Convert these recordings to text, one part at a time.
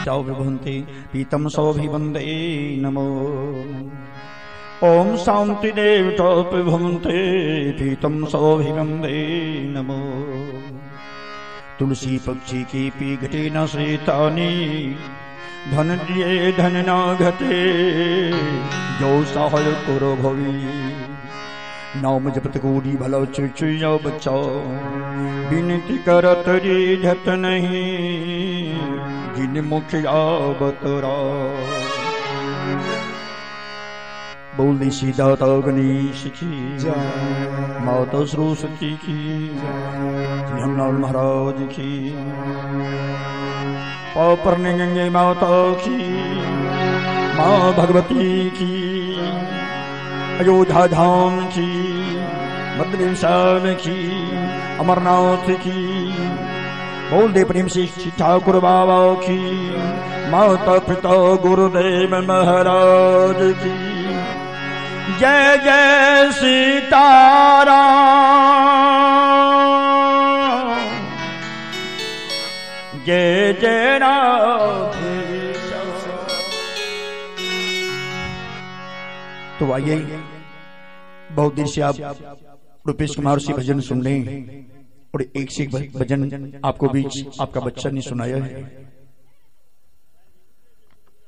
विभन्ति पीतं सौभिवन्दे नमो। ओम शांति देव विभन्ते पीतं सौभिवन्दे नमो। तुलसी पक्षी की पी घटे न श्रेतानी धन दिए धन न घटे जो सहल करो भवी। नाम जपत कोडी भलो चुचुया बचाओ विनती करत रे झट नहीं जिन मुखिया बतरा। बोल दी सीधा तो गणेश की माता सरस्वती की हनुमान महाराज की पापर गंगे माता की माँ भगवती की अयोध्या धाम की मद्रेशान की अमरनाथ की। बोल दे प्रेम से ठाकुर बाबा की माता पिता गुरुदेव महाराज की। जय जय सीताराम जय जय राधे। तो आइए बहुत देर से आप रुपेश कुमार से भजन सुन रहे हैं और एक से एक भजन आपको बीच आपका बच्चा ने सुनाया है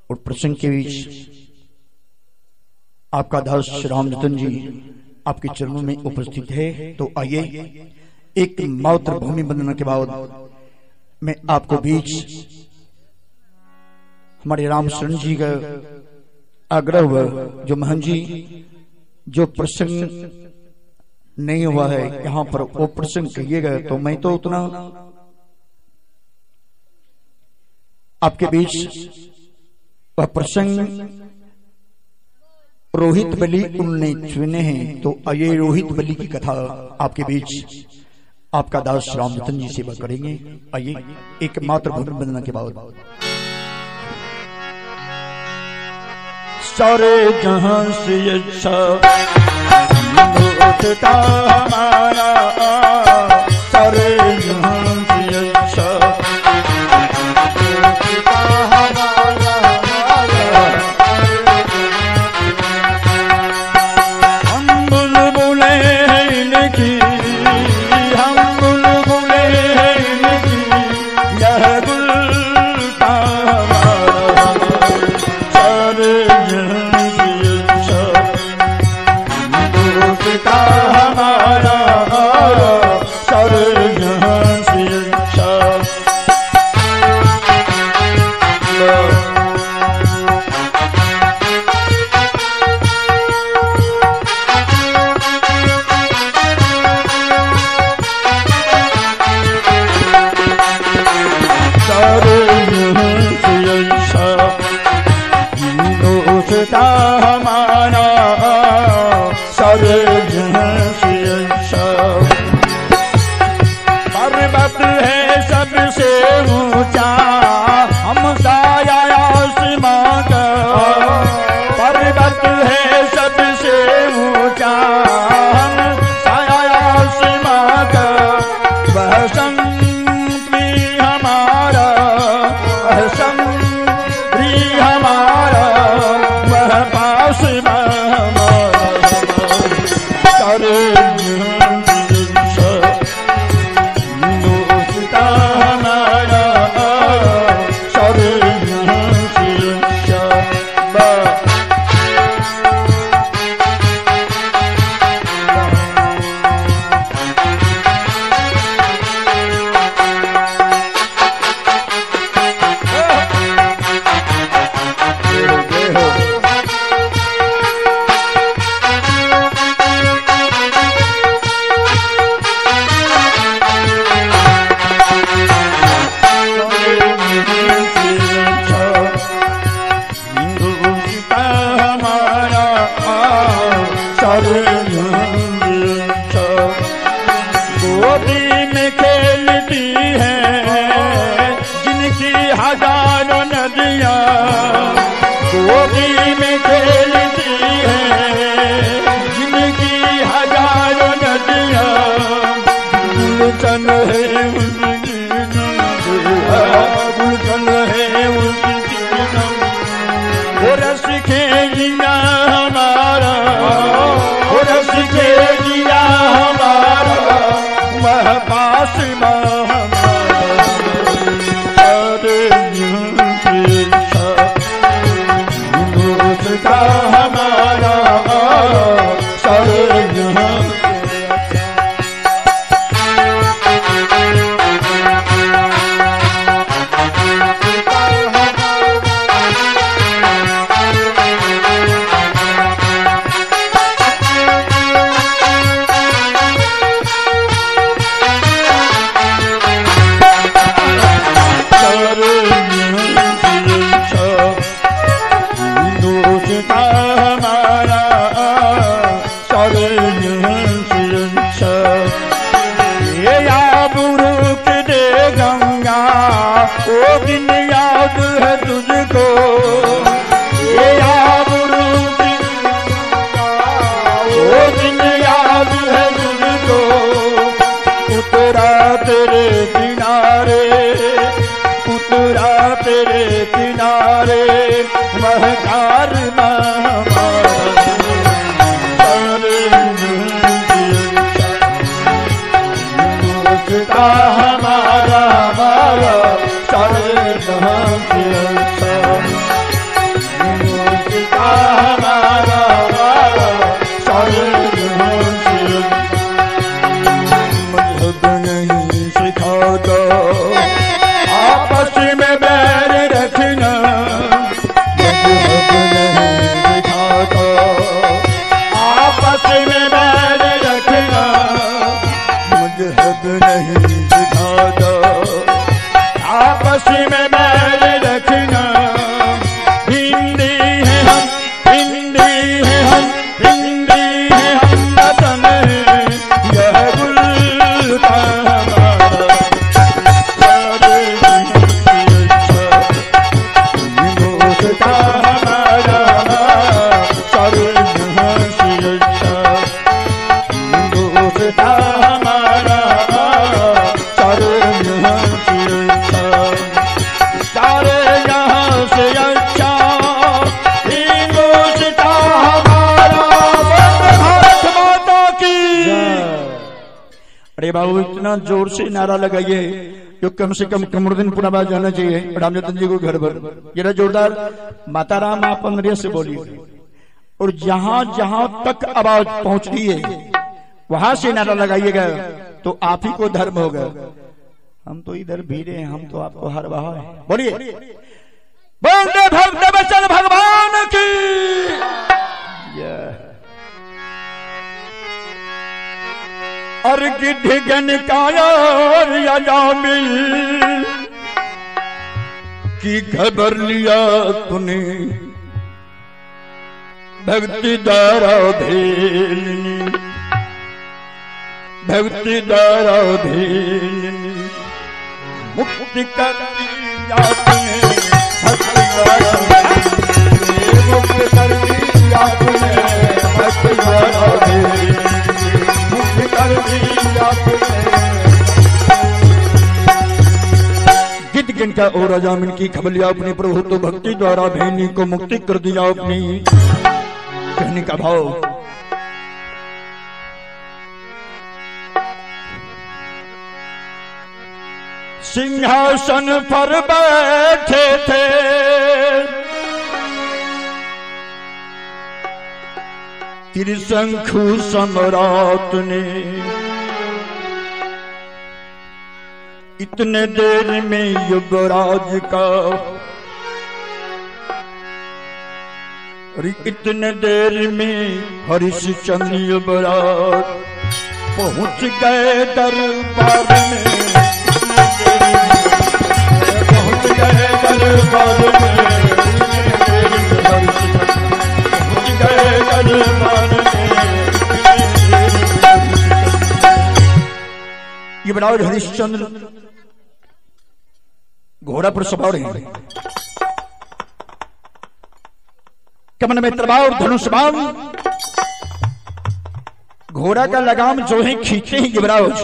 और प्रसंग के बीच आपका दास राम रतन जी आपके चरणों में उपस्थित है। तो आइए एक मातृभूमि वंदना के बाद मैं आपको बीच हमारे राम शरण जी का आग्रह हुआ जो महन जी जो प्रसंग नहीं हुआ है यहाँ पर वो प्रसंग कहिएगा। तो मैं तो उतना आपके बीच वह प्रसंग रोहित बलि उनने चुने हैं। तो आइए रोहित बलि की कथा आपके बीच आपका दास राम रतन जी सेवा करेंगे। आइए एक मातृभूमि वंदना के बाद। सारे जहां से अच्छा होता हमारा सारे जहां से अच्छा हम बुलबुले हैं इनकी हम बुलबुले हैं इनकी यह गुलता हमारा सारे हमारा सारे जहां से अच्छा। सारे जहां से अच्छा दोस्ता हमारा सारे जहां से अच्छा। पर्वत है सबसे ऊंचा हम साया आसमां का। पर्वत है सबसे ऊंचा हम साया आसमां का। वह संगी हमारा वह संगी हमारा वह पास गुलशन है उनकी तेरे किनारे महकार हमारा हमारा सारे जहां से हमारा हमारा सारे जहां से मजहब नहीं सिखाता आपस में बैर रखना, मजहब नहीं सिखाता आपस में बैर रखना, मजहब नहीं सिखाता आपस में बैर रखना। हिंदी है हम, हिंदी है हम, हिंदी है हम, वतन यह गुलशन हमारा सारे हिंदुस्तान हमारा सारे जहां से अच्छा, हिंदुस्तान हमारा सारे जहां से अच्छा, सारे जहां से अच्छा हिंदुस्तान हमारा। भारत माता की। अरे बाबू इतना जोर से नारा लगाइए जो कम से कम कमरुद्दीन पुनः जाना चाहिए रामजतन जी को घर भर। जरा जोरदार माता राम आप अंदर से बोलिए और जहां जहां तक आवाज पहुंच रही है वहां से नारा लगाइएगा तो आप ही को धर्म होगा। हम तो इधर भीड़े हैं, हम तो आपको हर बहा है। बोलिए बोलते भक्त बचन भगवान की। और गिद्धगन कायर यामिल की खबर लिया तूने, भक्ति दारा भेलनी, भक्ति दारा भेलनी, मुक्ति कर दिया तूने, भक्ति दारा भेलनी, मुक्ति कर दिया तूने, भक्ति दारा भेलनी, मुक्ति कर दिया तूने। गिद्धगन का और राजामिन की खबर लिया अपने प्रभु, तो भक्ति द्वारा भेलनी को मुक्ति कर दिया अपनी। कहने का भाव सिंहासन पर बैठे थे त्रिशंखु सम्राट ने, इतने देर में युवराज का, इतने देर में हरिश्चंद्र युवराज पहुंच गए दरबार में, पहुंच गए दरबार में, पहुंच गए दरबार में। युवराज हरिश्चंद्र घोड़ा पर सवार हैं, कमन में तलवार और धनुष बाण, घोड़ा का लगाम जो है खींचते हैं युवराज।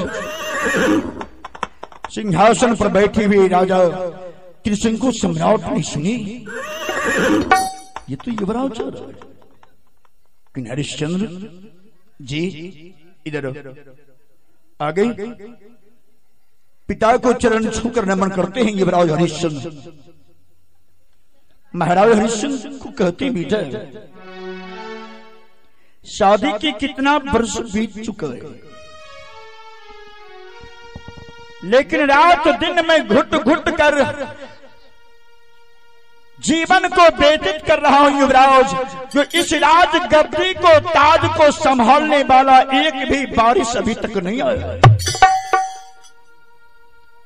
सिंहासन पर बैठे हुए राजा त्रिशंकु सम्राट ने सुनी ये तो युवराज कि हरिश्चंद्र जी इधर आ गए। पिता को चरण छूकर नमन करते हैं युवराज हरिश्चंद्र। महाराज हरिश्चंद्र को कहते बेटा शादी की कितना वर्ष बीत चुका है, लेकिन रात दिन में घुट घुट कर जीवन को व्यतीत कर रहा हूं युवराज। जो इस राज गद्दी को ताज को संभालने वाला एक भी बारिश अभी तक नहीं आया।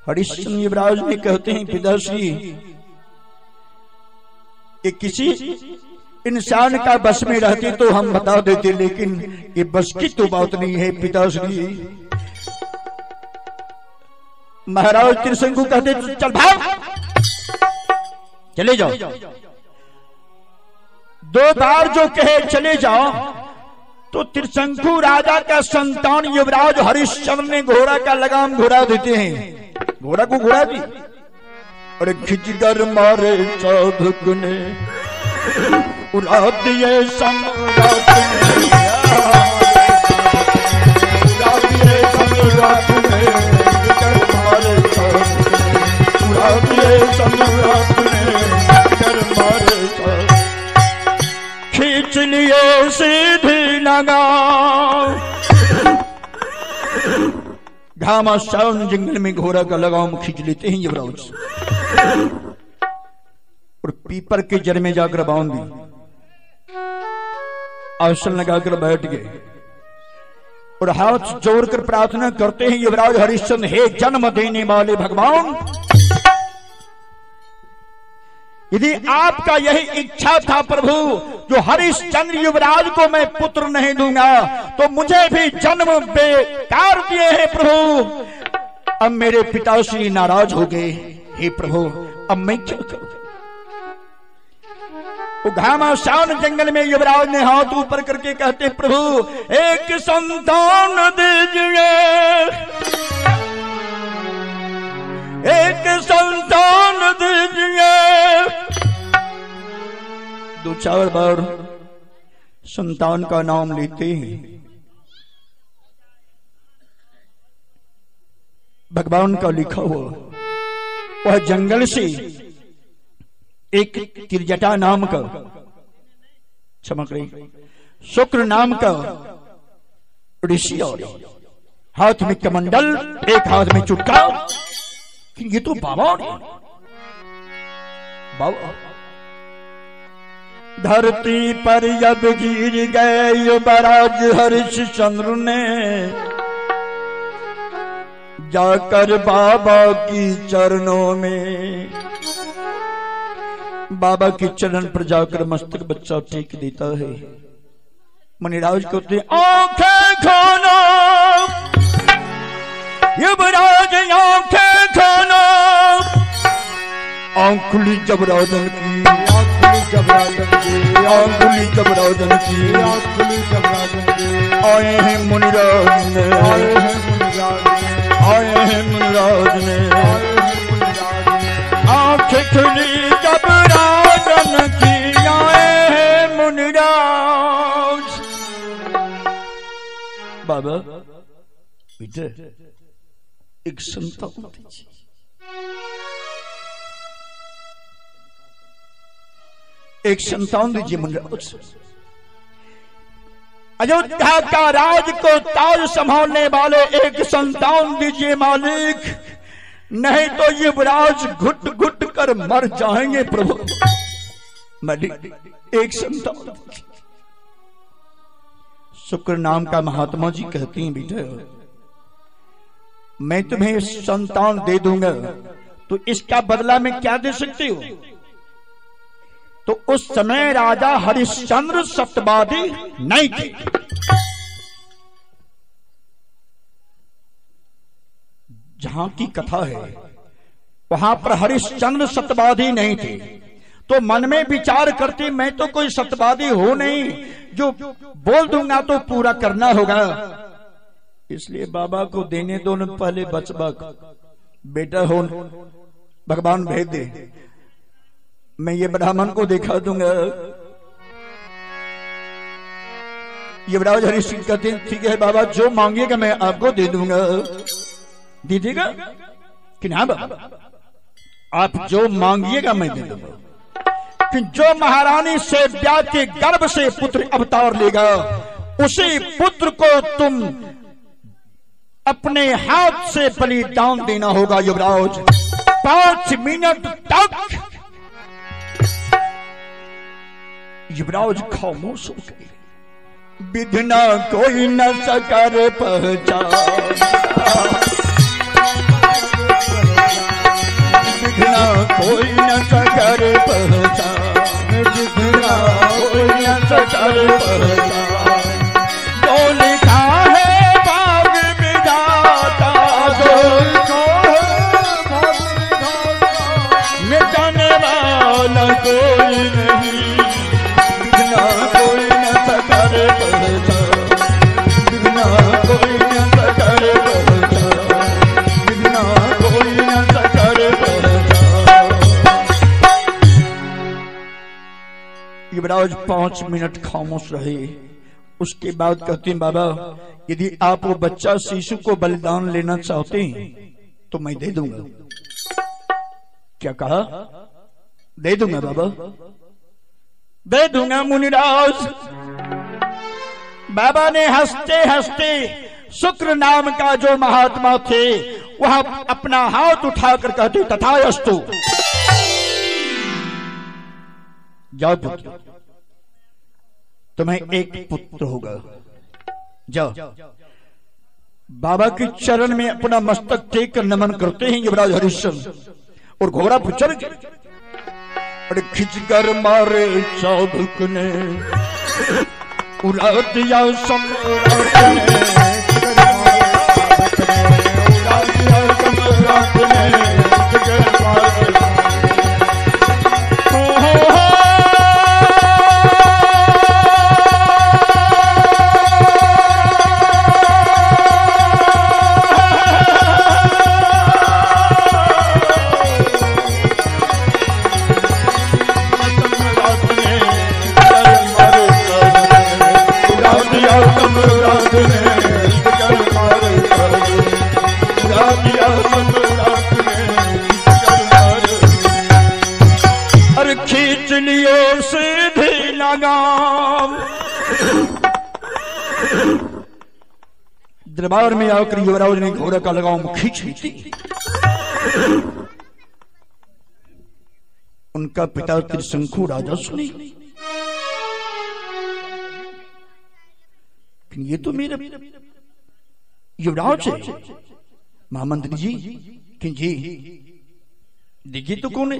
हरिश्चंद्र युवराज ने कहते हैं पिताश्री ये किसी इंसान का बस में रहती तो हम बता देते, लेकिन ये बस की तो बात नहीं है पिताश्री। महाराज त्रिशंकु कहते चल भाग, चले जाओ। दो बार जो कहे चले जाओ तो त्रिशंकु राजा का संतान युवराज हरिश्चंद्र ने घोड़ा का लगाम घुरा देते हैं। घोड़ा को घुरा दी, और खिंचकर मारे चाबुक ने, उड़ा दिए सम्राट ने, उड़ा दिए सम्राट ने, खिंचकर मारे चाबुक ने, उड़ा दिए सम्राट ने, खिंचकर मारे चाबुक, खींच लिए सीधी लगाओ। घामासान जंगल में घोड़ा का लगाम खींच लेते हैं युवराज, और पीपर के जड़ में जाकर बांध दी, आसन लगाकर बैठ गए और हाथ जोड़कर प्रार्थना करते हैं युवराज हरिश्चंद्र, हे जन्म देने वाले भगवान, यदि आपका यही इच्छा था प्रभु, जो हरिश्चंद्र युवराज को मैं पुत्र नहीं दूंगा तो मुझे भी जन्म बेकार दिए हैं प्रभु। अब मेरे पिताश्री नाराज हो गए, हे प्रभु अब मैं क्या करूं। घामासान जंगल में युवराज ने हाथ ऊपर करके कहते, प्रभु एक संतान दीजिए, एक संतान दीजिए। दो चार बार संतान का नाम लेते हैं, भगवान का लिखा हुआ वह जंगल से एक तिरजटा नाम का, क्षमा करें, शुक्र नाम का ऋषि, और हाथ में कमंडल, एक हाथ में चुटका, ये तो बाबा बाबा। धरती पर जब गिर गए युवराज हरिश्चंद्र ने, जाकर बाबा की चरणों में, बाबा के चरण पर जाकर मस्तक बच्चा टेक देता है। मुनिराज कहते आंखें खोलो युवराज, आंखें खोलो। आंखुली जबरादन की, आंखुली जबरादन की, आंखुली जबरादन की, आंखुली जबरादन की। आए हैं मुनिराज ने, आए हैं मुनिराज ने, आए हैं मुनिराज ने, आंखें खुली जबरादन की, आए हैं मुनिराज। बाबा बेटे एक संतान दीजिए, एक संतान दीजिए मुनिराज। अयोध्या का राज को ताज संभालने वाले एक संतान दीजिए मालिक, नहीं तो युवराज घुट घुट कर मर जाएंगे प्रभु। मालिक एक संतान। शुक्र नाम का महात्मा जी कहते हैं, बेटा मैं तुम्हें संतान दे दूंगा तो इसका बदला में क्या दे सकते हो। तो उस समय राजा हरिश्चंद्र सत्यवादी नहीं थे। जहां की कथा है वहां पर हरिश्चंद्र सत्यवादी नहीं थे, तो मन में विचार करते मैं तो कोई सत्यवादी हो नहीं, जो बोल दूंगा तो पूरा करना होगा, इसलिए बाबा को देने दो न, पहले बचबा बेटा हो भगवान भेज दे, मैं ये ब्राह्मण को दिखा दूंगा। युवराज हरिश्चंद्र कहते हैं ठीक है बाबा, जो मांगेगा मैं आपको दे दूंगा। दीजिएगा कि ना बाबा, आप जो मांगिएगा मैं दे दूंगा। कि जो महारानी से ब्याह के गर्भ से पुत्र अवतार लेगा, उसी पुत्र को तुम अपने हाथ से बलिदान देना होगा। युवराज 5 मिनट तक युवराज खामोश हो गए। विधना कोई न सकर पहचान, विधना कोई न सकर पहचान, विधना कोई न सकर पहचान। जो लिखा है भाग विधाता, जो मिटाने वाला कोई नहीं। कोई न सकर पहचान, बिना कोई न सकर पहचान, बिना कोई न सकर पहचान। युवराज 5 मिनट खामोश रहे। उसके बाद कहते हैं बाबा यदि आप वो बच्चा शिशु को बलिदान लेना चाहते हैं तो मैं दे दूंगा। क्या कहा? दे दूंगा बाबा, दे दूंगा मुनिराज। बाबा ने हंसते हंसते शुक्र नाम का जो महात्मा थे वह अपना हाथ उठाकर कहते तथास्तु, जाओ पुत्र, तुम्हें एक पुत्र होगा। जाओ। बाबा के चरण में अपना मस्तक टेक कर नमन करते हैं युवराज हरिश्चंद्र और घोड़ा पर चढ़ गए। और खिंच कर मारे चाबुक ने उड़ा दिया सम्राट ने, उड़ा दिया सम्राट ने। दरबार में आकर युवराज ने घोड़ा का लगाम खींच ली। उनका पिता त्रिशंकु राजा सुने, ये तो मेरा युवराज है। महामंत्री जी कि जी देखिए तो कौन है?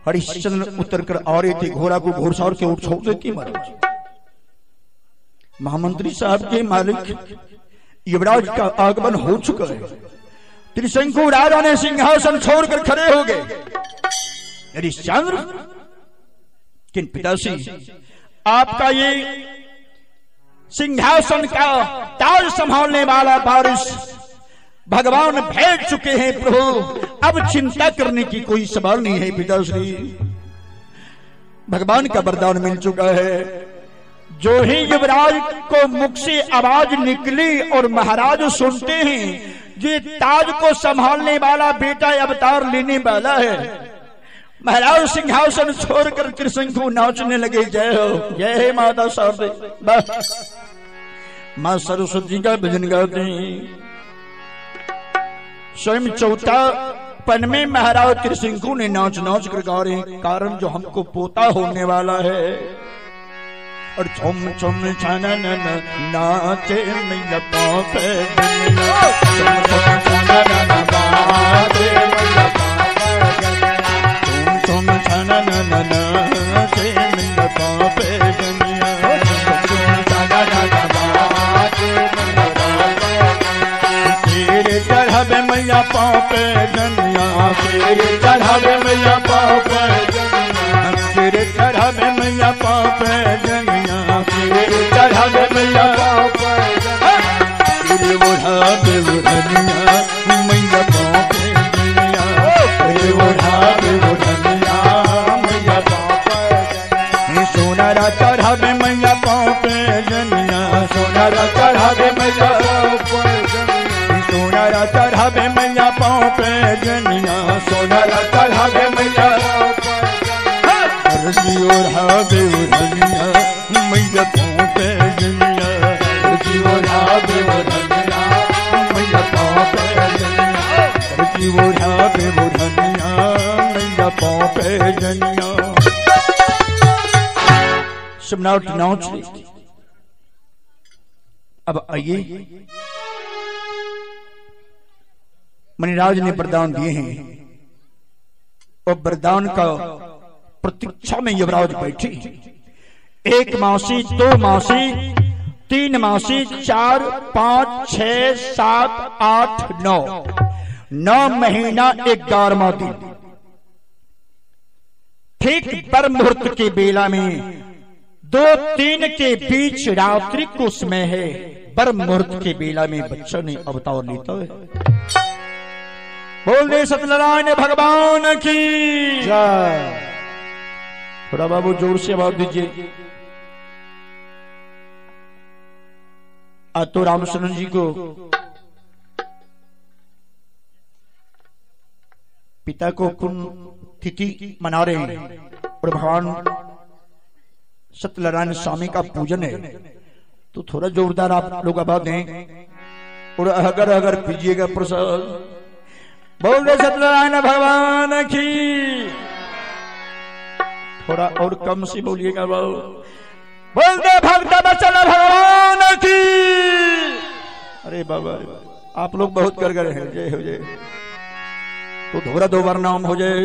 हरिश्चंद्र उतर कर आ रहे थे, घोड़ा को घोड़सवार के ऊपर छोड़ देते महाराज। महामंत्री साहब के मालिक युवराज का आगमन हो चुका है। त्रिशंकु राजा ने सिंहासन छोड़कर खड़े हो गए। हरिश्चंद्र किन पिताश्री, आपका ये सिंहासन का ताज संभालने वाला वारिस भगवान भेज चुके हैं प्रभु, अब चिंता करने की कोई सवाल नहीं है पिताश्री। भगवान का वरदान मिल चुका है। जो ही युवराज को मुख से आवाज निकली और महाराज सुनते हैं ये ताज को संभालने वाला बेटा अवतार लेने वाला है, महाराज सिंहासन छोड़कर त्रिशंकु नाचने लगे। जय हो, जय हे माता सरस्वती। मां सरस्वती का भजन गाते हैं। स्वयं चौथा पन में महाराज त्रिशंकु ने नाच नाच कर गा रहे हैं, कारण जो हमको पोता होने वाला है। और छुम छुम छनन नाचे मैया पापे दुनिया, छुम छुम छनन नाचे मैया पापे दुनिया, छुम छुम छनन नाचे मैया पापे दुनिया, छुम छनन नाचे मैया पापे। तेरे चढ़ावे मैया पापे दुनिया, तेरे चढ़ावे मैया पापे दुनिया, तेरे चढ़ावे मैया पापे दुनिया, तेरे चढ़ावे मैया पापे तेरे ओढ़ावे ओढ़निया मैया पापे दुनिया, तेरे ओढ़ावे ओढ़निया मैया पापे। सोनारा चढ़ावे मैया पापे दुनिया, सोनारा चढ़ावे मैया पापे दुनिया, सोनारा चढ़ावे मैया पापे दुनिया, सोनारा चढ़ावे मैया पापे। ओढ़ावे ओढ़निया मैया पापे दुनिया, ओढ़ावे ओढ़निया मैया पापे दुनिया, ओढ़ावे ओढ़निया मैया पापे दुनिया। सम्राट नाच रहे। अब आइए, मणिराज ने वरदान दिए हैं और वरदान का प्रतीक्षा में युवराज बैठे। 1 मासी, 2 मासी, 3 मासी, 4, 5, 6, 7, 8, 9 महीना 11वां दिन। ठीक बर मुहूर्त के बेला में 2-3 के बीच रात्रि को समय है। बर मुहूर्त के बेला में बच्चा ने अवतार लेता है। बोल दे सत्यनारायण भगवान की जय। थोड़ा बाबू जोर से आवाज दीजिए। आज तो रामचंद्र जी को पिता को पुण्य तिथि मना रहे हैं और भगवान सत्यनारायण स्वामी का पूजन है, तो थोड़ा जोरदार आप लोग आवाज दें और अगर अगर पीजिएगा प्रसाद। बोल दे सत्यनारायण भगवान की। थोड़ा और कम से बोलिएगा। बोल दे भक्त वत्सल भगवान की। अरे बाबा आप लोग बहुत कर गए हैं। जय हो जय। तो थोड़ा दो बार नाम हो जाए।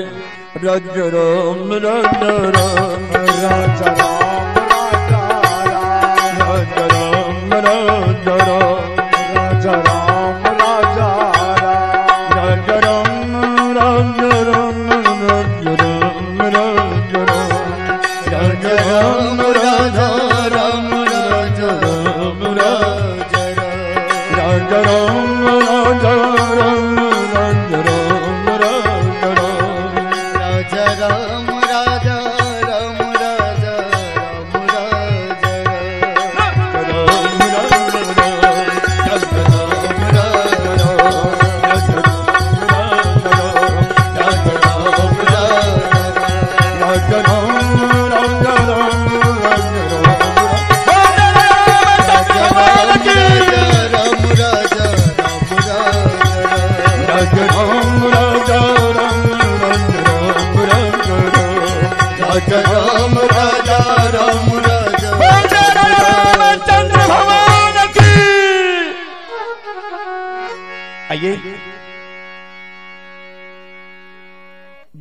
राज राम राज राम राज राम राज राम राज राम राज राम राज राम राज राम राज राम राज राम राज राम राज राम राज राम राज राम राज राम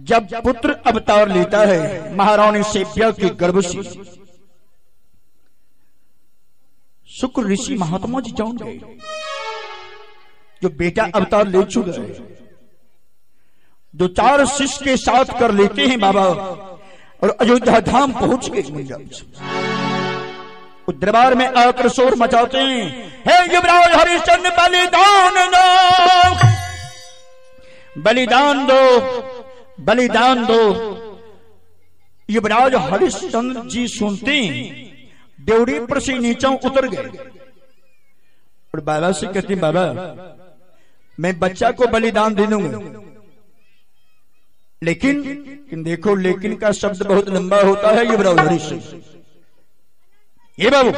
जब पुत्र अवतार लेता है महारानी सेव्या के गर्भ से, शुक्र ऋषि महात्मा जी जान गए जो बेटा अवतार ले चुका है, जो 4 शिष्य के साथ कर लेते हैं बाबा और अयोध्या धाम पहुंच गए। दरबार में आकर शोर मचाते हैं, हे युवराज हरिश्चंद्र बलिदान दो, बलिदान दो, बलिदान दो। युवराज हरिश्चंद्र जी सुनते हैं ड्योढ़ी पर से नीचे उतर गए और बाबा से कहते हैं, बाबा मैं बच्चा को बलिदान दे दूंगा, लेकिन देखो लेकिन का शब्द बहुत लंबा होता है। युवराज हरिश्चंद्र, ये बाबू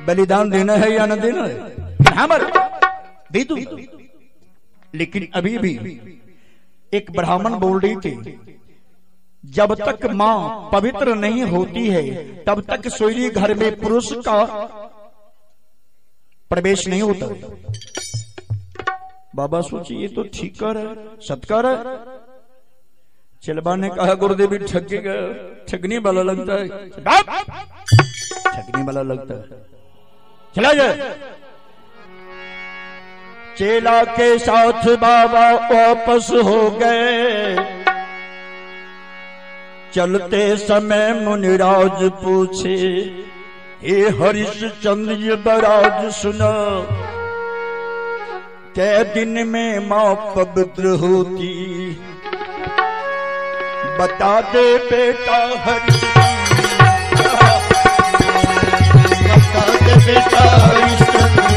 बलिदान देना है या न देना है? हाँ दे दू, लेकिन अभी भी एक ब्राह्मण बोल रही थी, जब तक मां पवित्र नहीं होती है तब तक सोई घर में पुरुष का प्रवेश नहीं होता। बाबा सोचिए तो ठीक कर है, सत्कार है। चलबा ने कहा, गुरुदेव ठगेगा, ठगने वाला लगता है, ठगने वाला लगता है, चला जाए। चेला के साथ बाबा वापस हो गए। चलते समय मुनिराज पूछे, हे हरिश्चंद्र युवराज सुनो, कै दिन में मां पवित्र होती, बता दे बेटा हरिश्चंद्र, बता दे बेटा हरिश्चंद्र,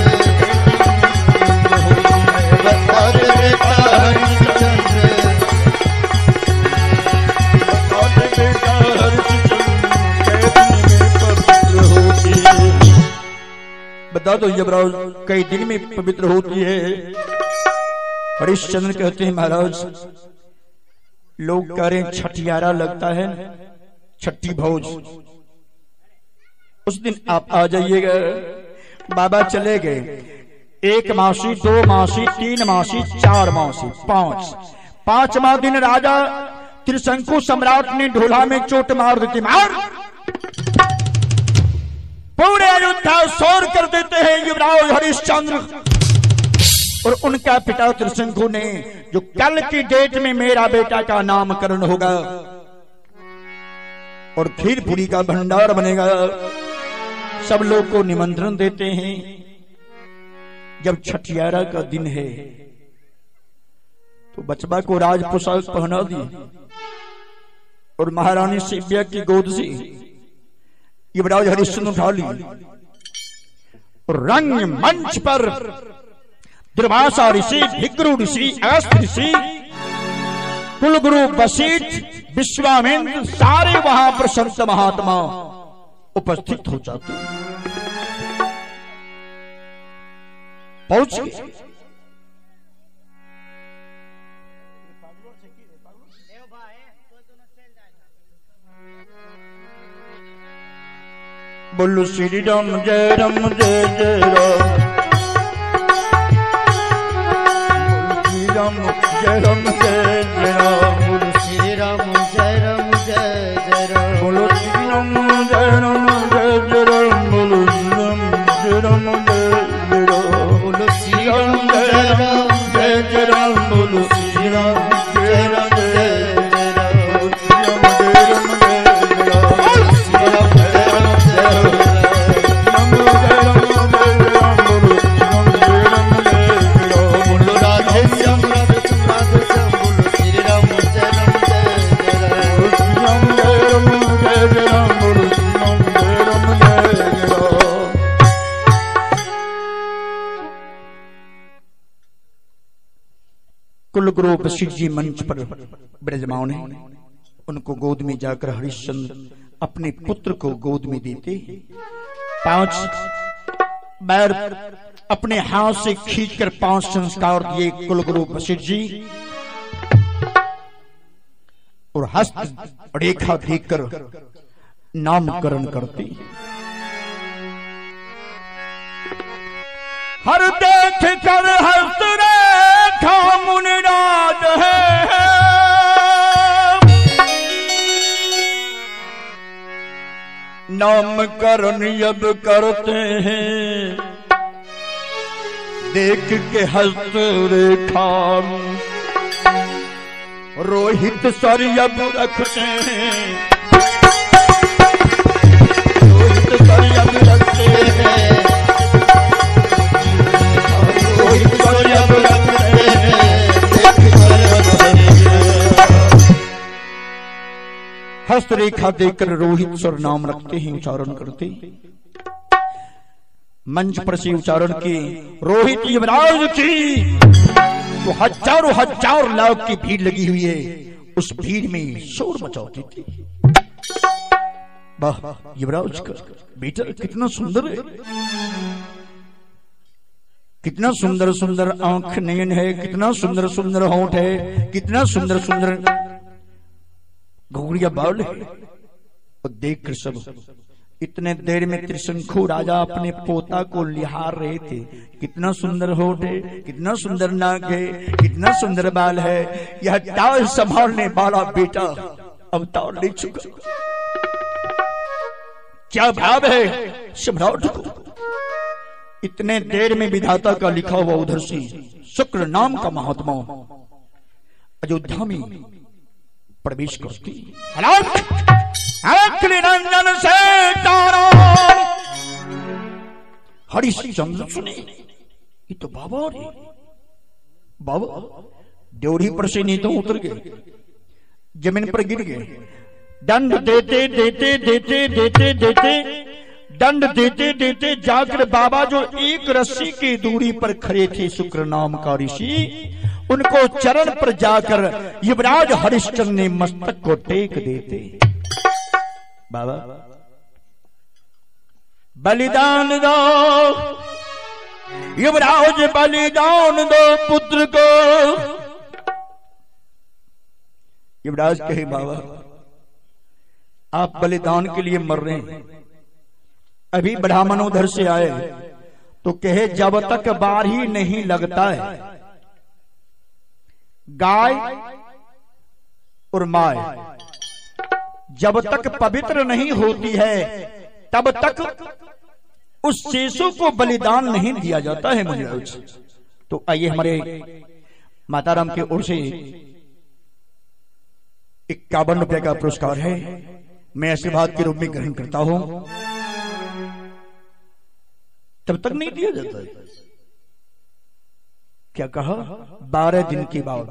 बता दे बेटा हरिश्चंद्र, बता दे बेटा हरिश्चंद्र, कै दिन में पवित्र होती। बता दो युवराज कई दिन में पवित्र होती है। हरिश्चंद्र कहते हैं, महाराज लोग कह रहे हैं छठियारा लगता है, छठी भोज, उस दिन आप आ जाइएगा। बाबा चले गए। 1 मासी, 2 मासी, 3 मासी, 4 मासी, 5वां दिन राजा त्रिशंकु सम्राट ने ढोला में चोट मार देती, मार पूरे अयोध्या शोर कर देते हैं युवराज हरिश्चंद्र और उनका पिता त्रिशंकु ने, जो कल की डेट में मेरा बेटा का नामकरण होगा और खीर पूरी का भंडार बनेगा, सब लोग को निमंत्रण देते हैं। जब छठियारा का दिन है तो बचवा को राज पोशाक पहना दी, और महारानी शिव्या की गोद से युवराज हरिश्चंद्र उठा ली और रंग मंच पर दुर्वासा ऋषि, भृगु ऋषि, अगस्त्य ऋषि, कुलगुरु वशिष्ठ, विश्वामित्र सारे वहां पर संत महात्मा उपस्थित हो जाते पहुंच गए। बोलो श्री राम जय राम जय जय राम, श्री राम जय राम जय जय राम, बोलो श्री राम जय राम जय जय राम, बोलो श्री राम जय राम जय जय राम, बोलो श्री राम जय राम, बोलो श्री राम जय राम जय जय राम, बोलो श्री राम जय राम जय जय राम, श्री राम जय राम जय राम जय बोलो राधे श्याम राधे श्याम राधे श्याम, बोलो श्री राम जय राम जय जय राम, कुलगुरु वशिष्ठ जी मंच पर विराजमान है। उनको गोद में जाकर हरिश्चंद्र अपने पुत्र को गोद में देते, 5 बार अपने हाथ से खींचकर 5 संस्कार दिए कुलगुरु वशिष्ठ जी, और हस्त रेखा देखकर नामकरण करते। हर देख कर हस्त रेखा मुनिराज है, नामकरण अब करते हैं, देख के हस्त रेखा रोहित सर अब रखते हैं, रोहित सर अब रखते हैं, रोहित सर अब रखते हैं, हस्त रेखा देकर रोहित सर नाम रखते हैं, उच्चारण करते। मंच पर से उच्चारण के रोहित युवराज की तो हजार लाख की भीड़ लगी हुई है, उस भीड़ में शोर मचाती थी। वाह, युवराज का बेटा कितना सुंदर है, कितना सुंदर सुंदर आंख नयन है, कितना सुंदर सुंदर होंठ है, कितना सुंदर सुंदर घुघड़िया बाल है। और देखकर सब इतने देर में त्रिशंखु राजा अपने पोता को निहार रहे थे, कितना सुंदर होठ है, कितना सुंदर नाक है, कितना सुंदर बाल है, यह ताज संभालने वाला बेटा अवतार ले चुका। क्या भाव है सम्राट को। इतने देर में विधाता का लिखा हुआ उधर से शुक्र नाम का महात्मा अयोध्या में प्रवेश करती। निरंजन से हरिश्चंद्र सुने, ये तो बाबा रे, बाबा ड्योढ़ी पर से नहीं तो उतर गए, जमीन पर गिर गए। दंड देते देते देते देते देते दंड देते देते जाकर बाबा जो एक रस्सी की दूरी पर खड़े थे शुक्र नाम का ऋषि, उनको चरण पर जाकर युवराज हरिश्चंद्र ने मस्तक को टेक देते। बाबा बलिदान दो, युवराज बलिदान दो पुत्र को। युवराज कहे बाबा आप बलिदान के लिए मर रहे हैं। अभी ब्राह्मण उधर से आए तो कहे जब तक बार ही नहीं लगता है गाय और माय, जब तक पवित्र नहीं होती है तब तक उस शिशु को बलिदान नहीं दिया जाता है महाराज। तो आइए हमारे माताराम की ओर से 51 रुपए का पुरस्कार है, मैं आशीर्वाद के रूप में ग्रहण करता हूं। तब तक नहीं दिया जाता है, क्या कहा 12 दिन के बाद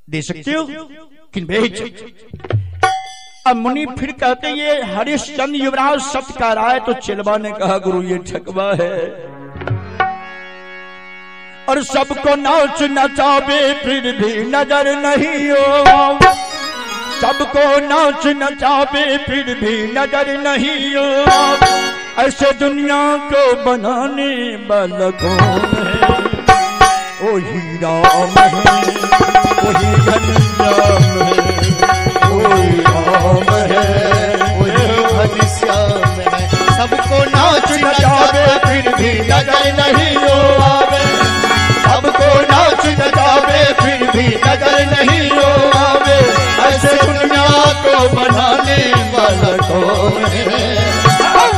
दे सकते हो, किन भेज अब मुनि फिर कहते ये हरिश्चंद्र युवराज सत्य कह रहा है। तो चिलवा ने कहा गुरु ये ठगवा है, और सबको नाच नचावे फिर भी नजर नहीं हो, सबको नाच नचावे फिर भी नजर नहीं हो, ऐसे दुनिया को बनाने वाला कौन है? वही राम है, वही घनश्याम है, वही राम है, वही घनश्याम है। सबको नाच नचावे फिर भी नजर नहीं हो आवे, सबको नाच नचावे फिर भी नजर नहीं हो आवे, ऐसे दुनिया को बनाने वाला कौन है?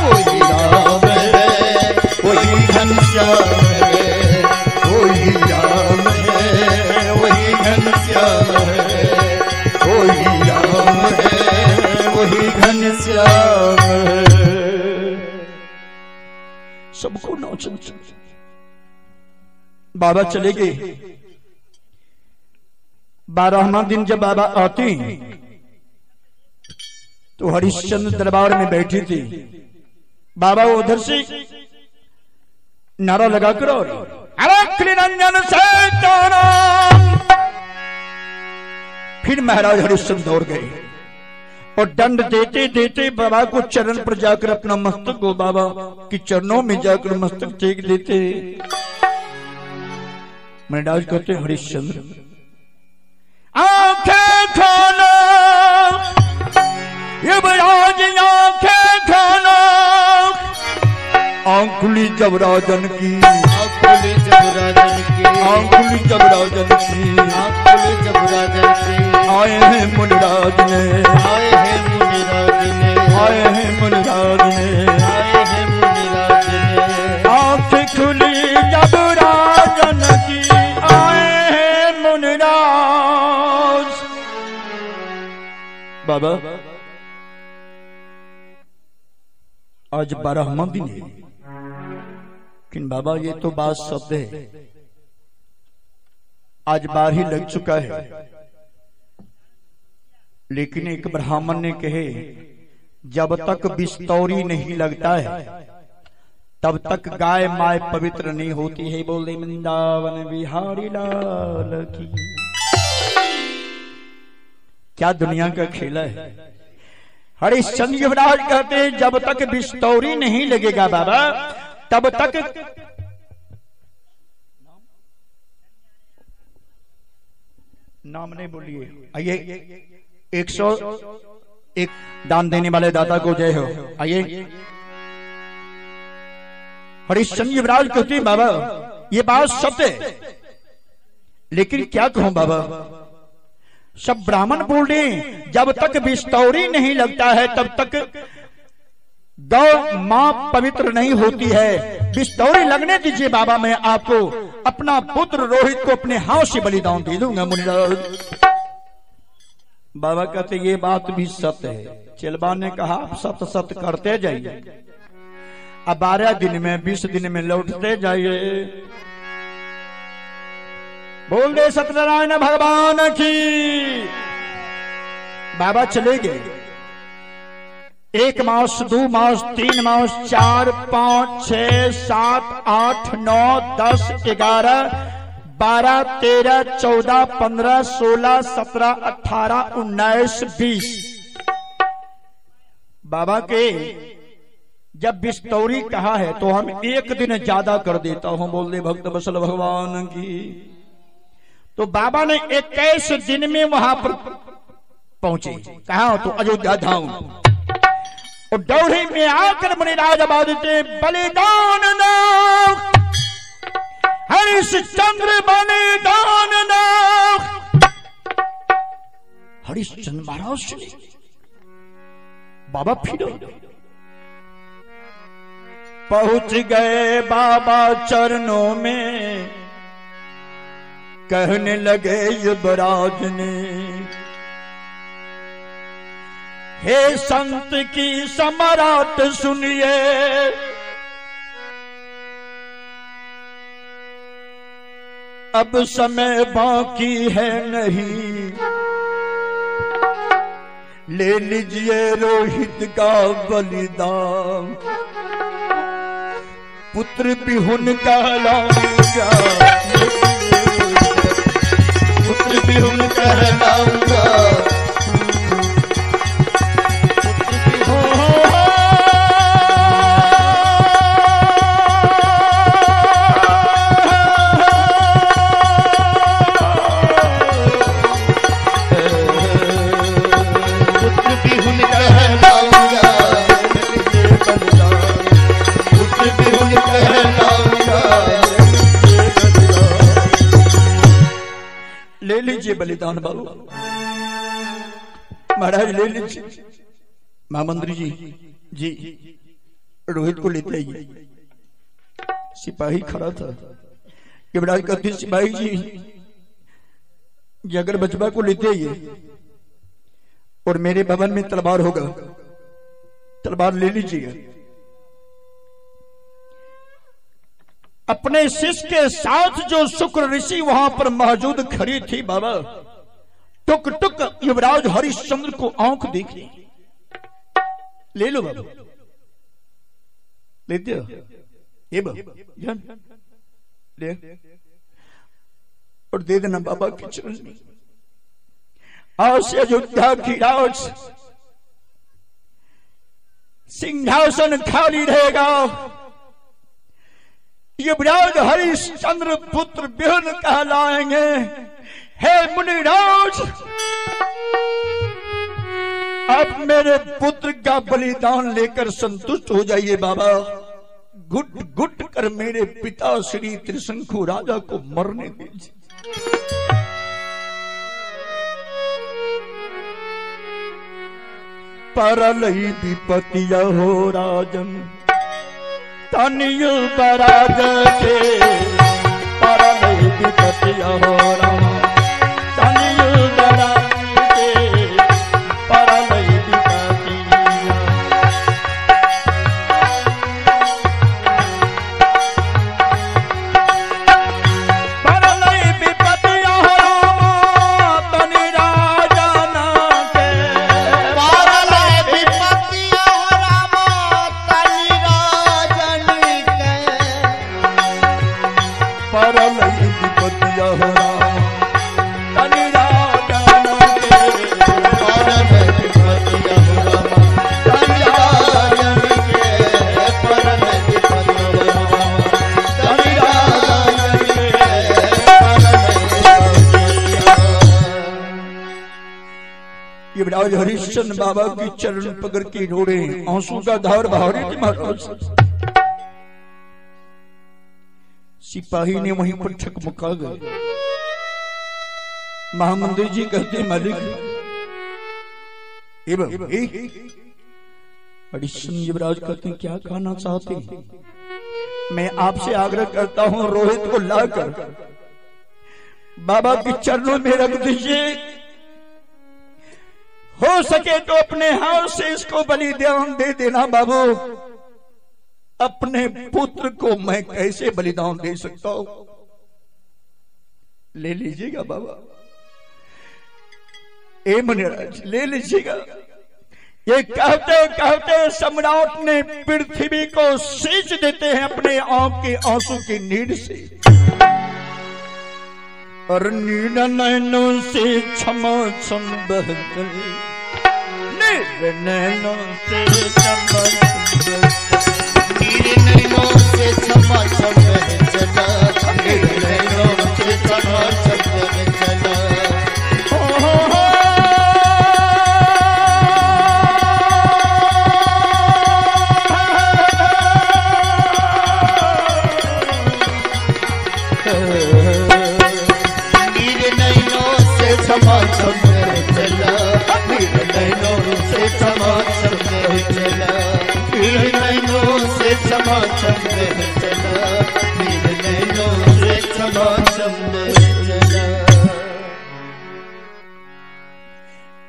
वही राम है, वही घनश्याम है, वही राम है, वही घनश्याम है, वही राम है, वही घनश्याम है। सबको नाचन। बाबा चले गए। 12वां दिन जब बाबा आते तो हरिश्चंद्र दरबार में बैठी थी। बाबा उधर से नारा लगाकर और निरंजन से फिर महाराज हरिश्चंद्र दौड़ गए और दंड देते देते बाबा को चरण पर जाकर अपना मस्तक को बाबा की चरणों में जाकर मस्तक टेक देते। महाराज कहते हरिश्चंद्र आंखें खोलो, युवराज आंखें खोलो, आंखुली जबराजन की, आंखुली जबराजन की, आंखुली जबराजन की, आंखुली जबराजन की। आए हैं मुनिराज ने, आए हैं मुनिराज ने, आए हैं मुनिराज ने, आए हैं मुनिराज ने। आंख खुली जबराजन की, आए हैं मुनिराज। बाबा आज 12वां दिन है, लेकिन बाबा ये तो बात शब्द है, आज 12 ही लग चुका है। लेकिन एक ब्राह्मण ने कहे जब तक बिस्तौरी नहीं लगता है तब तक गाय माय पवित्र नहीं होती है। बोले वृंदावन बिहारी लाल की। क्या दुनिया का खेला है। हरिश्चंद्र युवराज कहते हैं जब तक बिस्तौरी नहीं लगेगा बाबा तब तक नाम नहीं बोलिए। आइए 101 दान देने वाले दाता को जय हो। आइए हरिश्चंद्र युवराज कहते हैं बाबा ये बात सत्य है, लेकिन क्या कहूं बाबा सब ब्राह्मण बोल रहे हैं जब तक बिस्तौरी नहीं लगता है तब तक गौ मां पवित्र नहीं होती है। बिस्तौरी लगने दीजिए बाबा, मैं आपको अपना पुत्र रोहित को अपने हाथ से बलिदान दे दूंगा। मुनिराज बाबा कहते ये बात भी सत्य है। चिलबा ने कहा आप सत्य सत्य करते जाइए, अब 12 दिन में 20 दिन में लौटते जाइए। बोल दे सत्यनारायण भगवान की। बाबा चले गए। 1 मास 2 मास 3 मास 4 5 6 7 8 9 10 11 12 13 14 15 16 17 18 19 20 बाबा के जब बिस्तौरी कहा है तो हम 1 दिन ज्यादा कर देता हूं। बोल दे भक्त वत्सल भगवान की। तो बाबा ने 21 दिन में वहां पर पहुंचे। कहा तो अयोध्या धाम। और दौड़े में आकर मुनिराज आवाज देते बलिदान दो हरिश्चंद्र बलिदान दो। हरिश्चंद्र महाराज सुने। बाबा फिर पहुंच गए बाबा चरणों में, कहने लगे युवराज ने हे संत की सम्राट सुनिए, अब समय बाकी है नहीं, ले लीजिए रोहित का बलिदान, पुत्र बिहुन कहलाऊंगा, पुत्र बिहुन कहलाऊंगा, ले लीजिए बलिदान बाबू, महाराज ले लीजिए। महामंत्री जी रोहित को लेते आइए। सिपाही खड़ा था, युवराज कहते सिपाही जी अगर बचपा को लेते आइए और मेरे भवन में तलवार होगा, तलवार ले लीजिए। अपने शिष्य के साथ जो शुक्र ऋषि वहां पर मौजूद खड़ी थी बाबा, टुक टुक युवराज हरिश्चंद्र को आंख देख ली। ले लो बाबा, लेते हो ये बाबा ले और दे देना बाबा के चरण में। आज से अयोध्या की राज सिंहासन खाली रहेगा। युवराज हरिश्चंद्र पुत्र बिहुन कहलाएंगे। हे मुनिराज, आप मेरे पुत्र का बलिदान लेकर संतुष्ट हो जाइए बाबा। घुट घुट कर मेरे पिता श्री त्रिशंकु राजा को मरने दीजिए। परलई विपतिया हो राजन तनियु बराज के, परलई विपतिया हो राम तनियु बराज के, परलई विपतिया। परलई विपतिया हो राम तनि राजन के, परलई विपतिया हो राम तनि राजन के, परलई विपतिया हो राम तनि राजन के, परलई विपतिया हो राम तनि राजन के, परलई विपतिया हो राम तनि राजन के, परलई विपतिया। युवराज हरिश्चंद्र बाबा की चरण पकड़ के रोड़े, आंसू का धार बहा रही थी महाराज। सिपाही ने वहीं पर ठकमुका गए। महामंत्री जी कहते मालिक हरिश्चंद्र युवराज कहते क्या कहना चाहते हैं? मैं आपसे आग्रह करता हूं रोहित को लाकर बाबा के चरणों में रख दीजिए। हो सके तो अपने हाथ से इसको बलिदान दे देना बाबू। अपने पुत्र को मैं कैसे बलिदान दे सकता हूं? ले लीजिएगा बाबा, ए मुनिराज ले लीजिएगा। ये कहते कहते सम्राट ने पृथ्वी को सींच देते हैं अपने आंख के आंसू की नीड से, और नीड नैनों से क्षमा क्षम बहते, नीड नैनों से क्षमा मेरे नैनों से क्षमा क्षम बह चला, मेरे नैनों से क्षमा क्षम बह चला। मेरे नैनों से क्षमा क्षम बह चला, मेरे नैनों से क्षमा क्षम बह चला, मेरे नैनों से क्षमा क्षम बह चला, मेरे नैनों से क्षमा क्षम बह चला।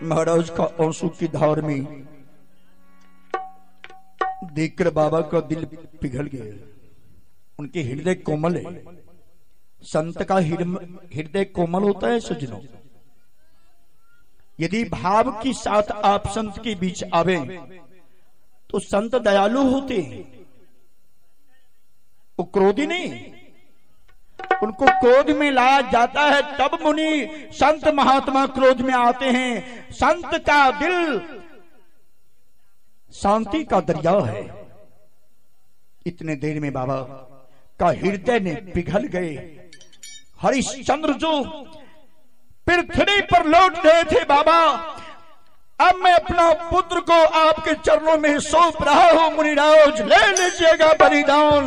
महाराज का आंसू की धार में देखकर बाबा का दिल पिघल गया। उनके हृदय कोमल है। संत का हृदय कोमल होता है सज्जनों। यदि भाव के साथ आप संत के बीच आवे तो संत दयालु होते हैं, वो क्रोधी नहीं, उनको क्रोध में लाया जाता है तब मुनि संत महात्मा क्रोध में आते हैं। संत का दिल शांति का दरिया है। इतने देर में बाबा का हृदय ने पिघल गए। हरिश्चंद्र जो पृथ्वी पर लौट रहे थे, बाबा अब मैं अपना पुत्र को आपके चरणों में सौंप रहा हूं, मुनिराज ले लीजिएगा बलिदान।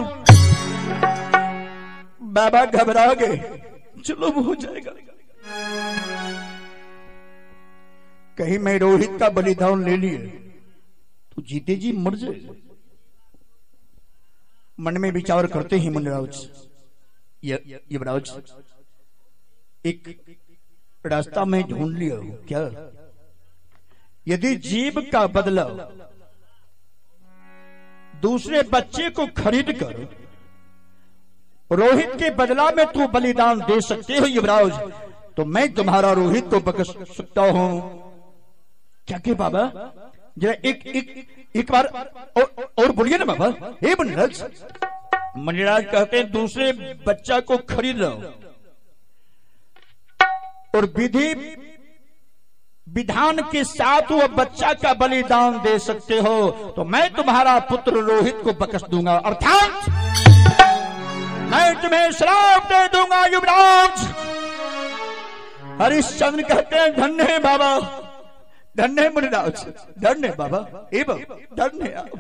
बाबा घबरा गए, चलो हो जाएगा, कहीं मैं रोहित का बलिदान ले लिए तो जीते जी मर जाए। मन में विचार करते ही मुनिराज युवराज एक रास्ता में ढूंढ लिया हूं। क्या? यदि जीव का बदला दूसरे बच्चे को खरीद कर रोहित के बदला में तू बलिदान दे सकते हो युवराज, तो मैं तुम्हारा रोहित को बख्श सकता हूं। क्या के बाबा? जरा एक बार और बोलिए ना बाबा। हे मुनिराज, मुनिराज कहते हैं दूसरे बच्चा को खरीद लो और विधि विधान के साथ वो बच्चा का बलिदान दे सकते हो, तो मैं तुम्हारा पुत्र रोहित को बख्श दूंगा, अर्थात मैं तुम्हें श्राप दे दूंगा युवराज। हरिश्चंद्र कहते हैं धन्य है बाबा, धन्य है मुनिराज, धन्य बाबा, एवं धन्य आप।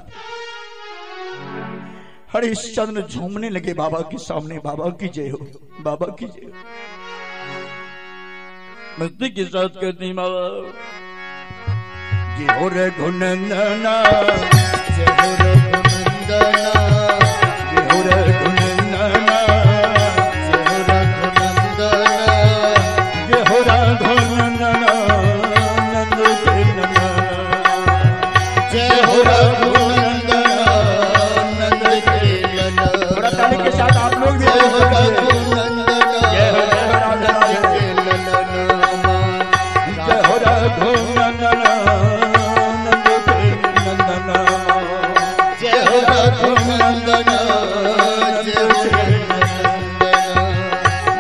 हरिश्चंद्र झूमने लगे बाबा के सामने। बाबा की जय हो, बाबा की जय हो। मस्ती के साथ कहते हैं बाबा जय हो रघुनंदना, जय हो रघुनंदना, जय हो रघुनंदना, जय हो रघुनंदना, नंद के नंदना, जय हो रघुनंदना, नंद के नंदना। थोड़ा ताली के साथ आप लोग भी जय हो रघुनंदना, जय हो राधा, जय हो रघुनंदना, नंद के नंदना, जय हो रघुनंदना, जय हो रघुनंदना,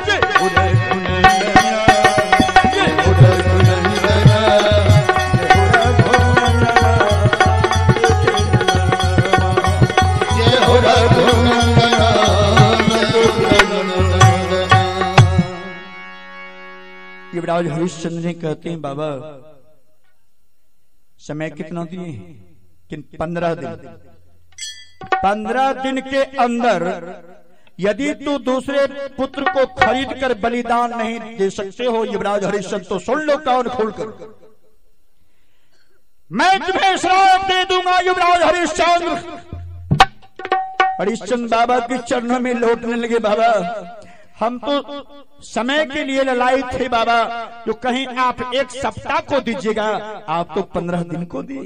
जय हो रघुनंदना, जय हो रघुनंदना, जय हो रघुनंदना, युवराज हरिश्चंद्र ने कहते हैं बाबा समय कितना दिए? कि 15 दिन। 15 दिन के अंदर यदि तू दूसरे पुत्र को खरीद कर बलिदान नहीं दे सकते हो युवराज हरिश्चंद्र, तो सुन लो कान खोलकर, मैं तुम्हें श्राप दे दूंगा युवराज हरिश्चंद्र। हरिश्चंद्र बाबा के चरणों में लौटने लगे। बाबा हम तो समय के लिए ललाई थे बाबा, जो कहीं आप 1 सप्ताह को दीजिएगा, आप तो 15 दिन को दिए।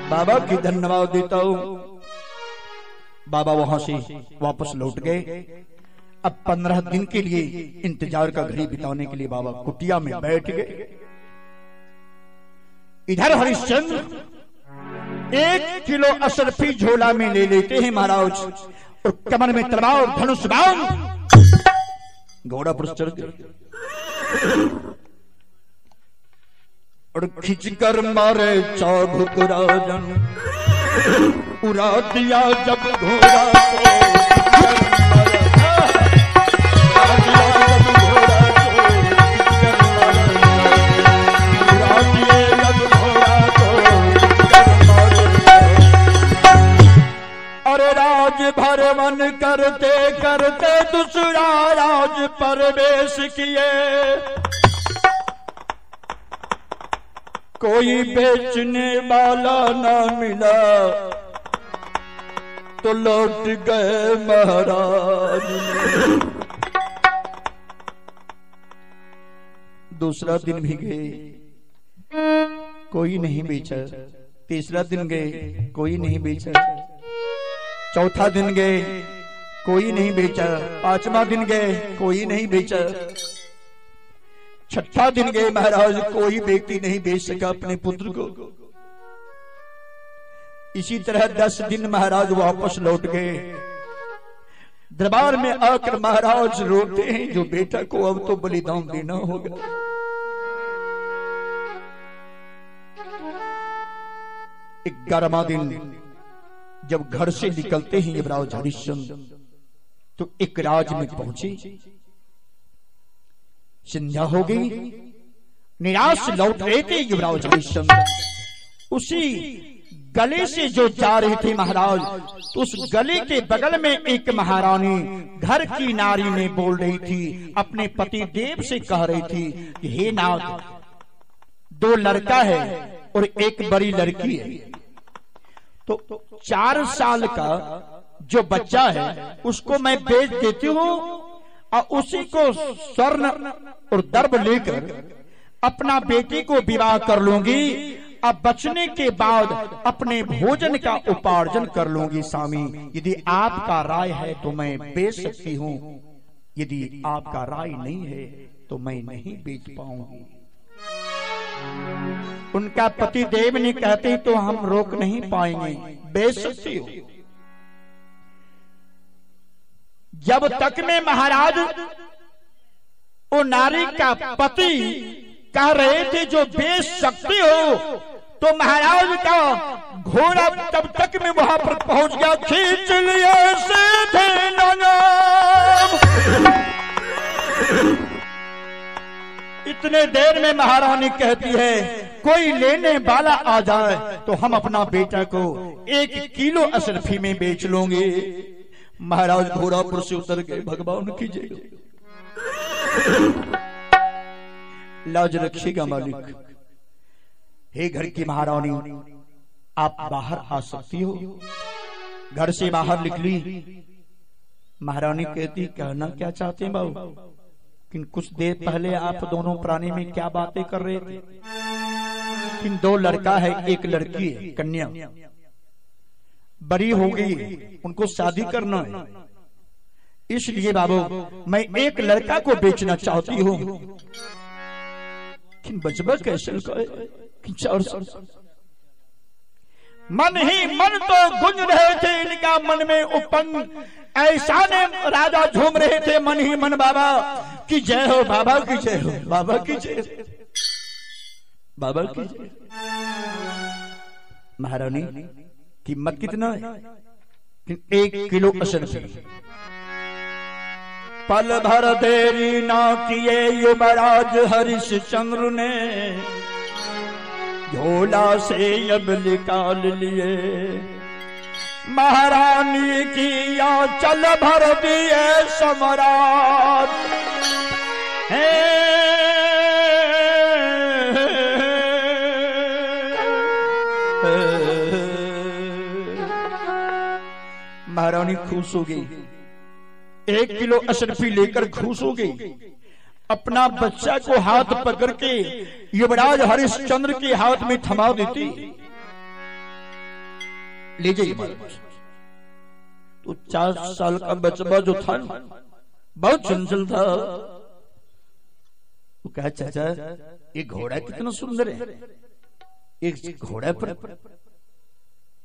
बाबा की धन्यवाद देता हूं। बाबा वहां से वापस लौट गए। अब 15 दिन के लिए इंतजार का घड़ी बिताने के लिए बाबा कुटिया में बैठ गए। इधर हरिश्चंद्र 1 किलो अशरफी झोला में ले लेते हैं महाराज, और कमर में तलवार धनुष बांध घोड़ा पर चढ़ गए और खिंचकर मारे चाबुक राजन, उड़ा दिया जब घोड़ा को, भर मन करते करते दूसरा राज प्रवेश किए, कोई बेचने वाला ना मिला तो लौट गए महाराज। दूसरा दिन भी गए, कोई नहीं बेचा। तीसरा दिन गए, कोई नहीं बेचा। चौथा दिन गए, कोई नहीं बेचा। 5वां दिन गए, कोई नहीं बेचा। छठा दिन गए महाराज, कोई व्यक्ति नहीं बेच सका अपने पुत्र को। इसी तरह 10 दिन महाराज वापस लौट गए। दरबार में आकर महाराज रोते हैं, जो बेटा को अब तो बलिदान देना होगा। एक 11वां दिन जब घर से निकलते हैं युवराज हरिश्चंद्र, तो एक राज में पहुंचे। संध्या हो गई, निराश लौट रहे थे युवराज हरिश्चंद्र। उसी गले से जो जा रहे थे महाराज, तो उस गले के बगल में एक महारानी घर की नारी में बोल रही थी, अपने पति देव से कह रही थी कि हे नाथ, 2 लड़का है और एक बड़ी लड़की है, तो 4 साल का जो बच्चा है उसको मैं बेच देती हूँ और उसी को स्वर्ण और दर्भ लेकर अपना बेटी को विवाह कर लूंगी। अब बचने के बाद अपने भोजन का उपार्जन कर लूंगी। स्वामी, यदि आपका राय है तो मैं बेच सकती हूँ, यदि आपका राय नहीं है तो मैं नहीं बेच पाऊंगी। उनका पति देव ने कहते तो हम रोक नहीं पाएंगे, बेच सकती हो। जब तक में महाराज वो नारी का पति कह रहे थे जो बेच सकते हो, तो महाराज का घोड़ा तब तक में वहां पर पहुंच गया। खींच लिए से थे नगाम। इतने देर में महारानी कहती है, कोई लेने वाला आ जाए तो हम अपना बेटा को 1 किलो अशरफी में बेच लोगे। महाराज घोड़ा पर से उतर गए। भगवान की जय। लाज रखिएगा मालिक। हे घर की महारानी, आप बाहर आ सकती हो। घर से बाहर निकली। महारानी कहती, कहना क्या चाहते हैं बाबू? किन कुछ देर पहले आप दोनों प्राणी में क्या बातें कर रहे थे? किन 2 लड़का है, 1 लड़की है, कन्या बड़ी हो गई, उनको शादी करना है। इसलिए बाबू मैं 1 लड़का को बेचना चाहती हूँ। किन बचबा कैसे मन ही मन तो गुंज रहे थे इनका मन में उपंग। ऐसा ने राजा झूम रहे थे मन ही मन, बाबा की जय हो, बाबा की जय हो, बाबा की जय, बाबा की जय। महारानी कीमत कितना है? 1 किलो अशरफी। पल भर देरी ना किए युवराज हरिश्चंद्र ने, झोला से अब निकाल लिए। महारानी की आंचल भर दिए सम्राट। महारानी खुश हो गई। 1 किलो अशरफी लेकर खुश हो गई। अपना बच्चा को हाथ पकड़ के युवराज हरिश्चंद्र के हाथ में थमा देती। ले जाइए। तो 4 साल का बच्चा जो था बहुत चंचल था। वो कहा, चाचा ये घोड़ा कितना सुंदर है। एक घोड़ा पर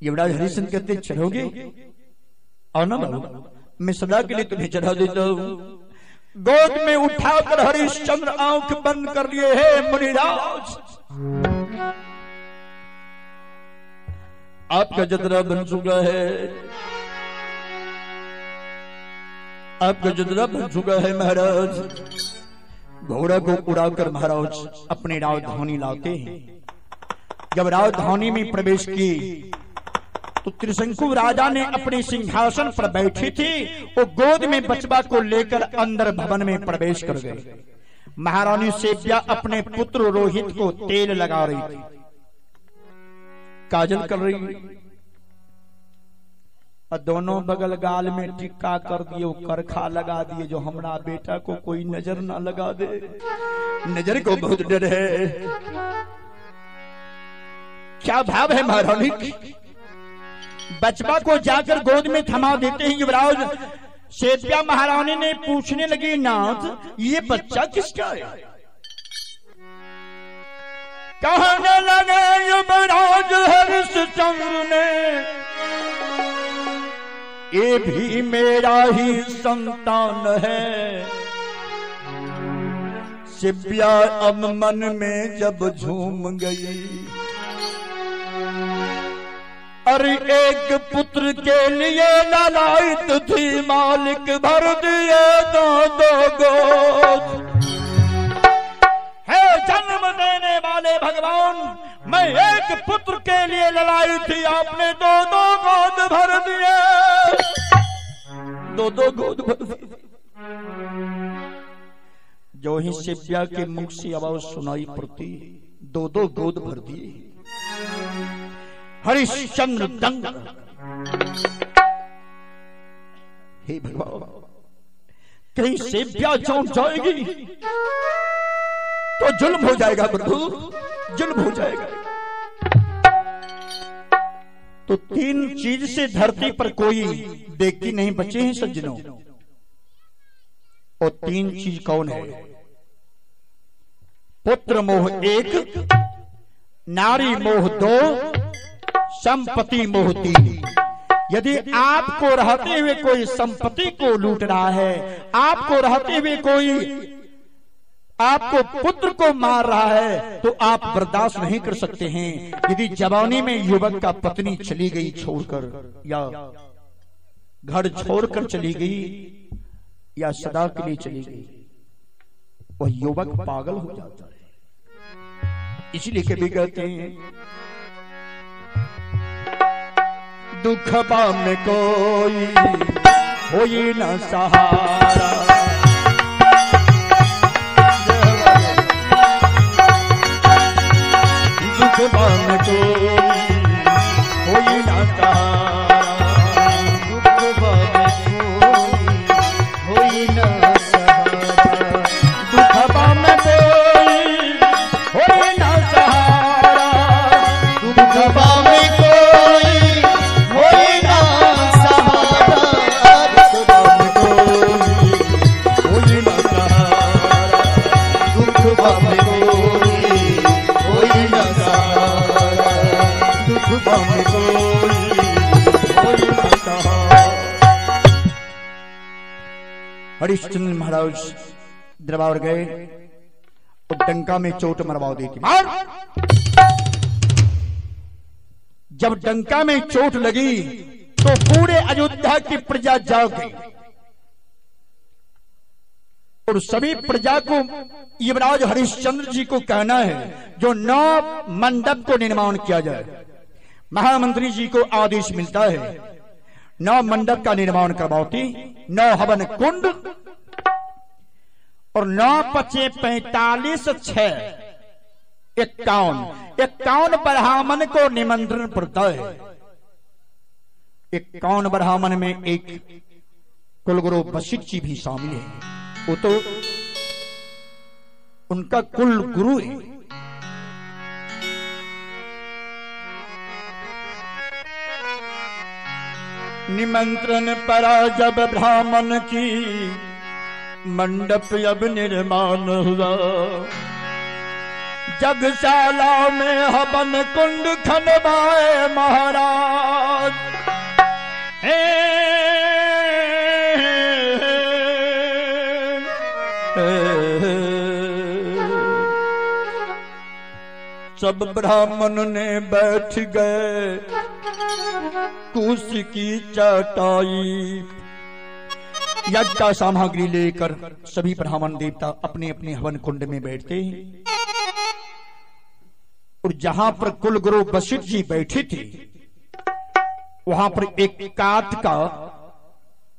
युवराज हरिश्चंद्र कहते, चढ़ोगे? और ना बाबू, मैं सदा के लिए तुम्हें चढ़ा देता हूं। गोद में उठाकर हरिश्चंद्र आंख बंद कर लिए। है मुनिराज, आपका जतरा बन चुका है, आपका जतरा बन चुका है महाराज। घोड़ा को उड़ाकर महाराज अपने राजधानी लाते हैं। जब राजधानी में प्रवेश की तो त्रिशंकु राजा ने अपने सिंहासन पर बैठी थी, वो गोद में बचवा को लेकर अंदर भवन में प्रवेश कर गए। महारानी सेव्या अपने पुत्र रोहित को तेल लगा रही थी, काजल कर रही, और दोनों बगल गाल में टिक्का कर दिए, करखा लगा दिए, जो हमारा बेटा को कोई नजर ना लगा दे। नजर को बहुत डर है। क्या भाव है महारानी? बचवा को जाकर गोद में थमा देते हैं युवराज। सेव्या महारानी ने पूछने लगी, नाथ ये बच्चा किसका है? चंद्र ने, ये भी मेरा ही संतान है। शिव्या अब मन में जब झूम गई, अरे एक पुत्र के लिए लालायित थी, मालिक भर दिए दो गोद। है जन्म देने वाले भगवान, मैं एक पुत्र के लिए ललाई थी, आपने दो गोद भर दिए, दो गोद भर दिए। जो ही शिव्या के मुख से आवाज सुनाई पड़ती, दो गोद भर दिए। हरिश्चंद्र दंग, हे भगवान, कहीं शिव्या चौंक जाएगी तो जुल्म हो जाएगा प्रभु, जुल्म हो जाएगा। तो तीन चीज से धरती पर कोई व्यक्ति नहीं बचे हैं सज्जनों, और तीन चीज कौन है? पुत्र मोह एक, नारी मोह दो, संपत्ति मोह तीन। यदि आपको रहते हुए कोई संपत्ति को लूट रहा है, आपको रहते हुए कोई आपको पुत्र को मार रहा है, तो आप बर्दाश्त नहीं कर सकते हैं। यदि जवानी में युवक का पत्नी चली गई छोड़कर, या घर छोड़कर चली गई, या सदा के लिए चली गई, वह युवक पागल हो जाता है। इसलिए कभी कहते हैं, दुख में कोई होई न सहारा, दुख में कोई होई न सहारा, दुख में होई न सहारा, दुख में कोई होई न सहारा, दुख में कोई होई न सहारा, दुख होई न सहारा, दुख में कोई होई न सहारा, दुख में कोई होई न सहारा। हरिश्चंद्र महाराज दरबार गए तो डंका में चोट मरवा देती, मार। जब डंका में चोट लगी तो पूरे अयोध्या की प्रजा जाग गई, और सभी प्रजा को युवराज हरिश्चंद्र जी को कहना है जो 9 मंडप को निर्माण किया जाए। महामंत्री जी को आदेश मिलता है 9 मंडप का निर्माण करवाती, 9 हवन कुंड और 9 पचे 45 6 51 ब्राह्मण को निमंत्रण पड़ता है। 51 ब्राह्मण में एक कुलगुरु वशिष्ठ जी भी शामिल है, वो तो उनका कुल गुरु है। निमंत्रण पड़ा जब ब्राह्मण की, मंडप अब निर्माण हुआ, जगशाला में हवन कुंड खनवाए महाराज। सब ब्राह्मण ने बैठ गए कुश की चटाई, यज्ञ का सामग्री लेकर सभी ब्राह्मण देवता अपने अपने हवन कुंड में बैठते हैं। और जहां पर कुलगुरु वशिष्ठ जी बैठे थे, वहां पर एक काठ का,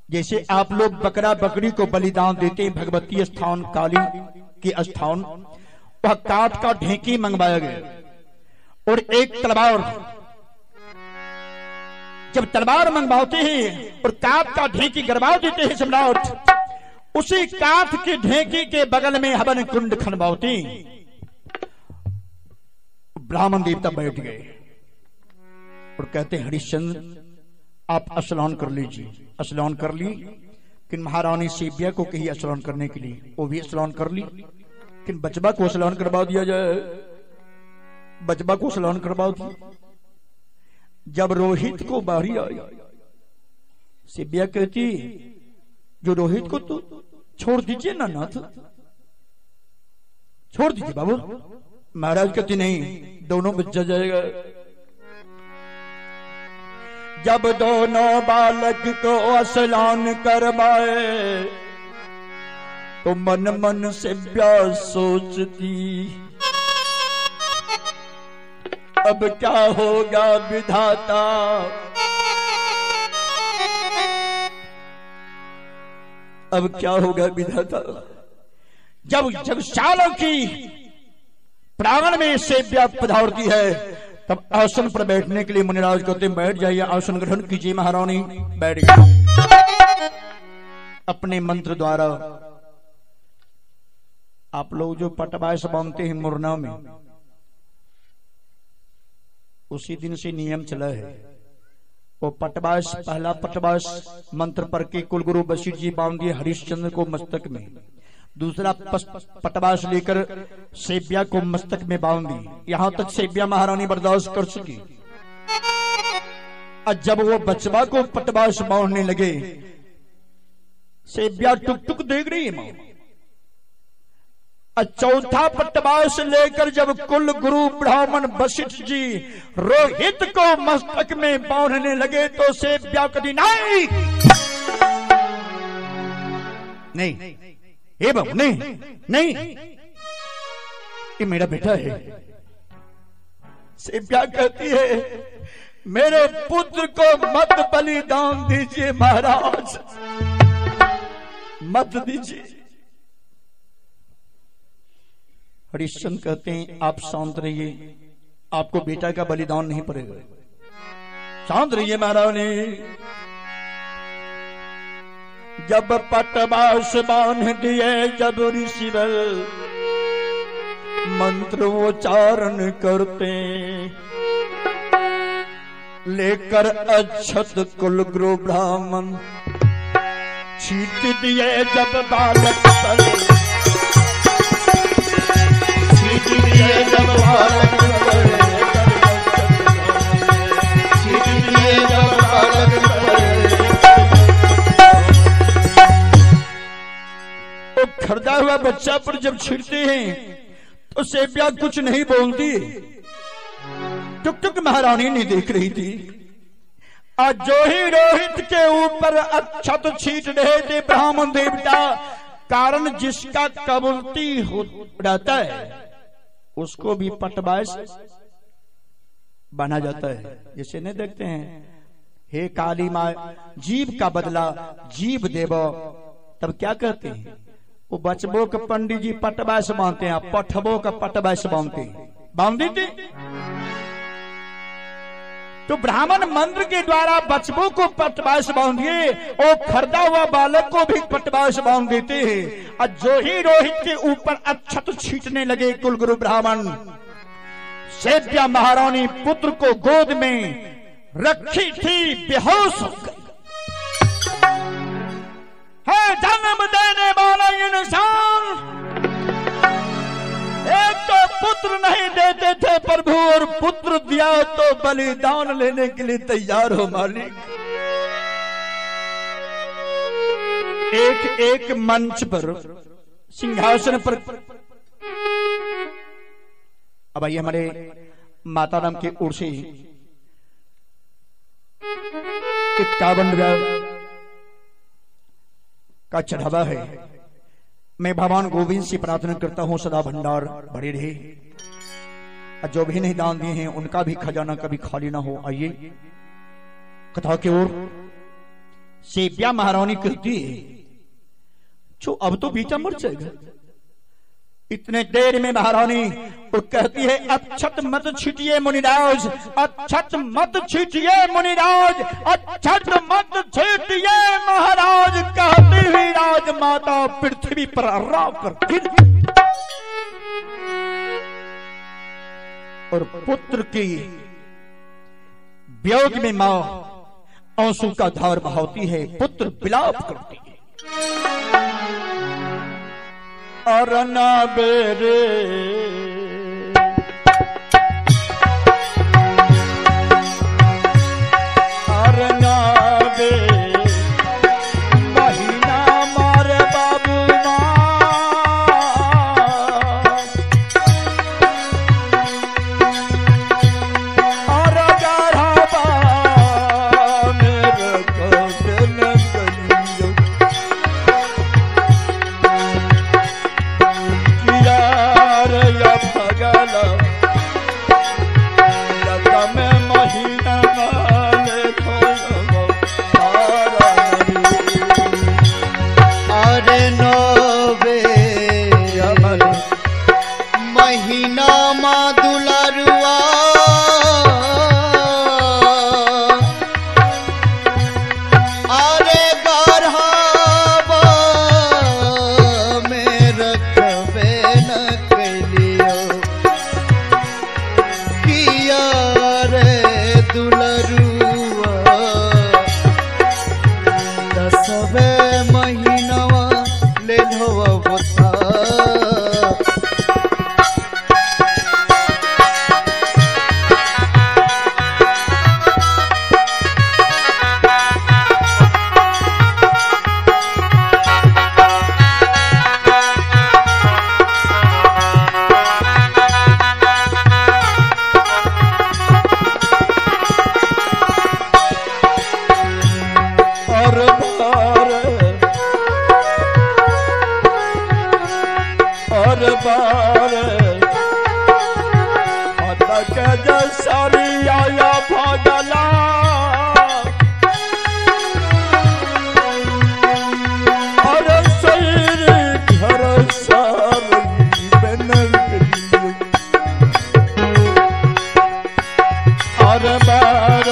जैसे आप लोग बकरा बकरी को बलिदान देते हैं भगवती स्थान काली के स्थान, वह काठ का ढेंकी मंगवाया गया और एक तलवार। जब तलवार मंगवाते हैं और काठ का ढेंकी गरबा देते हैं सम्राट, उसी काठ के ढेंकी के बगल में हवन कुंड खनवाते। ब्राह्मण देवता बैठ गए और कहते हरिश्चंद्र आप स्नान कर लीजिए। स्नान कर ली, कि महारानी शिव्या को कही स्नान करने के लिए, वो भी स्नान कर ली, कि बचबा को स्नान करवा दिया जाए, बचबा को स्नान करवा दिया। जब रोहित को बारी आई, सेव्या कहती जो रोहित को तो छोड़ दीजिए ना नाथ, छोड़ दीजिए बाबू। महाराज कहती नहीं, दोनों बच्चा जाएगा। जब दोनों बालक को स्नान करवाए तो मन मन सेव्या सोचती अब क्या होगा विधाता, अब क्या होगा विधाता। जब जब सालों की प्रांगण में सेव्या पधारती है तब आसन पर बैठने के लिए मुनिराज कहते बैठ जाइए, आसन ग्रहण कीजिए। महारानी बैठ गई। अपने मंत्र द्वारा आप लोग जो पटवास बांधते हैं मुरना में, उसी दिन से नियम चला है। वो पटवास, पहला पटवास मंत्र पर के कुलगुरु वशिष्ठ जी बांध दिए हरिश्चंद्र को मस्तक में, दूसरा पटवास लेकर सेव्या को मस्तक में बांध दी। यहां तक सेव्या महारानी बर्दाश्त कर सकी। और जब वो बचवा को पटवास बांधने लगे, सेव्या टुक टुक देख रही है मां। चौथा पटवास लेकर जब कुल गुरु ब्राह्मण वशिष्ठ जी रोहित को मस्तक में बांधने लगे तो सेव्या कभी नहीं, नहीं हे बाबू नहीं नहीं, ये मेरा बेटा है। सेव्या कहती है मेरे पुत्र को मत बलिदान दीजिए महाराज, मत दीजिए। हरिश्चंद्र कहते हैं आप शांत रहिए, आपको बेटा का बलिदान नहीं पड़ेगा, शांत रहिए महारानी। जब पटवास बांध दिए, जब ऋषिवर मंत्र उच्चारण करते, लेकर अक्षत कुल गुरु ब्राह्मण छीट दिए जब बालक पर, छीट दिए जब बालक पर, छीट दिए जब बालक पर। तो खरीदा हुआ बच्चा पर जब छिड़ते हैं तो सेव्या कुछ नहीं बोलती। टुक टुक महारानी नहीं देख रही थी। आज जो ही रोहित के ऊपर अक्षत छीट रहे थे ब्राह्मण देवता, कारण जिसका कबूलती हो रहता है उसको भी पटवास बना जाता है। जैसे नहीं देखते हैं हे काली माँ जीव का बदला जीव देवो, तब क्या कहते हैं वो बचबो का पंडित जी पटवास बांधते हैं, पठबो का पटवास बांधते बांध देते। तो ब्राह्मण मंत्र के द्वारा बचबों को पटवास बांधिए और खरीदा हुआ बालक को भी पटवास बांध देते हैं। और जो ही रोहित के ऊपर अक्षत छीटने लगे कुलगुरु ब्राह्मण, सेव्या महारानी पुत्र को गोद में रखी थी, बेहोश हो गई। है जन्म देने वाला इंसान, एक तो पुत्र नहीं देते थे प्रभु, और पुत्र दिया तो बलिदान लेने के लिए तैयार हो मालिक। एक एक मंच पर सिंहासन पर, अब आइए हमारे माता राम की ओर से 51 का चढ़ावा है। मैं भगवान गोविंद से प्रार्थना करता हूं सदा भंडार भरे रहे, जो भी नहीं दान दिए हैं उनका भी खजाना कभी खाली ना हो। आइए कथा की ओर। सेव्या महारानी कहती है जो अब तो बेटा मर जाएगा। इतने देर में महारानी वो कहती है अक्षत मत छीटिए मुनिराज, अक्षत मत छीटिए मुनिराज, अक्षत मत छीटिए महाराज। कहती हुई राजमाता पृथ्वी पर अर्राव कर गिर, और पुत्र की वियोग में मां आंसू का धार बहाती है, पुत्र विलाप करती है। और ना बेरे जसरी आया भगला अरे सैर घर सारी बनल अरे बार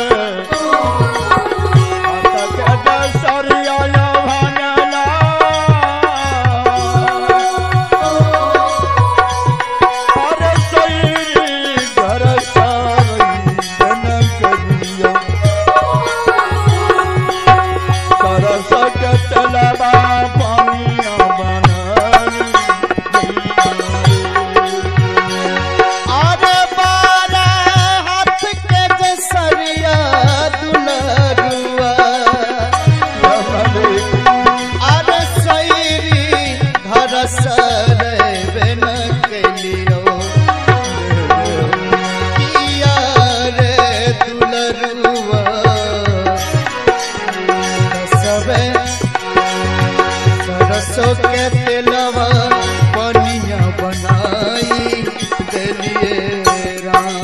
जसरी आया भगला अरे सैर घर सारी बनल करिया सरस के तलबा पानिया बनल अरे बारह हाथ के जसरिया दुलरुआ अरे सैरी घर सरे बन के लियो किया रे दुलरुआ सबे सरसों के तेलवा पनिया बनाई देलिए राम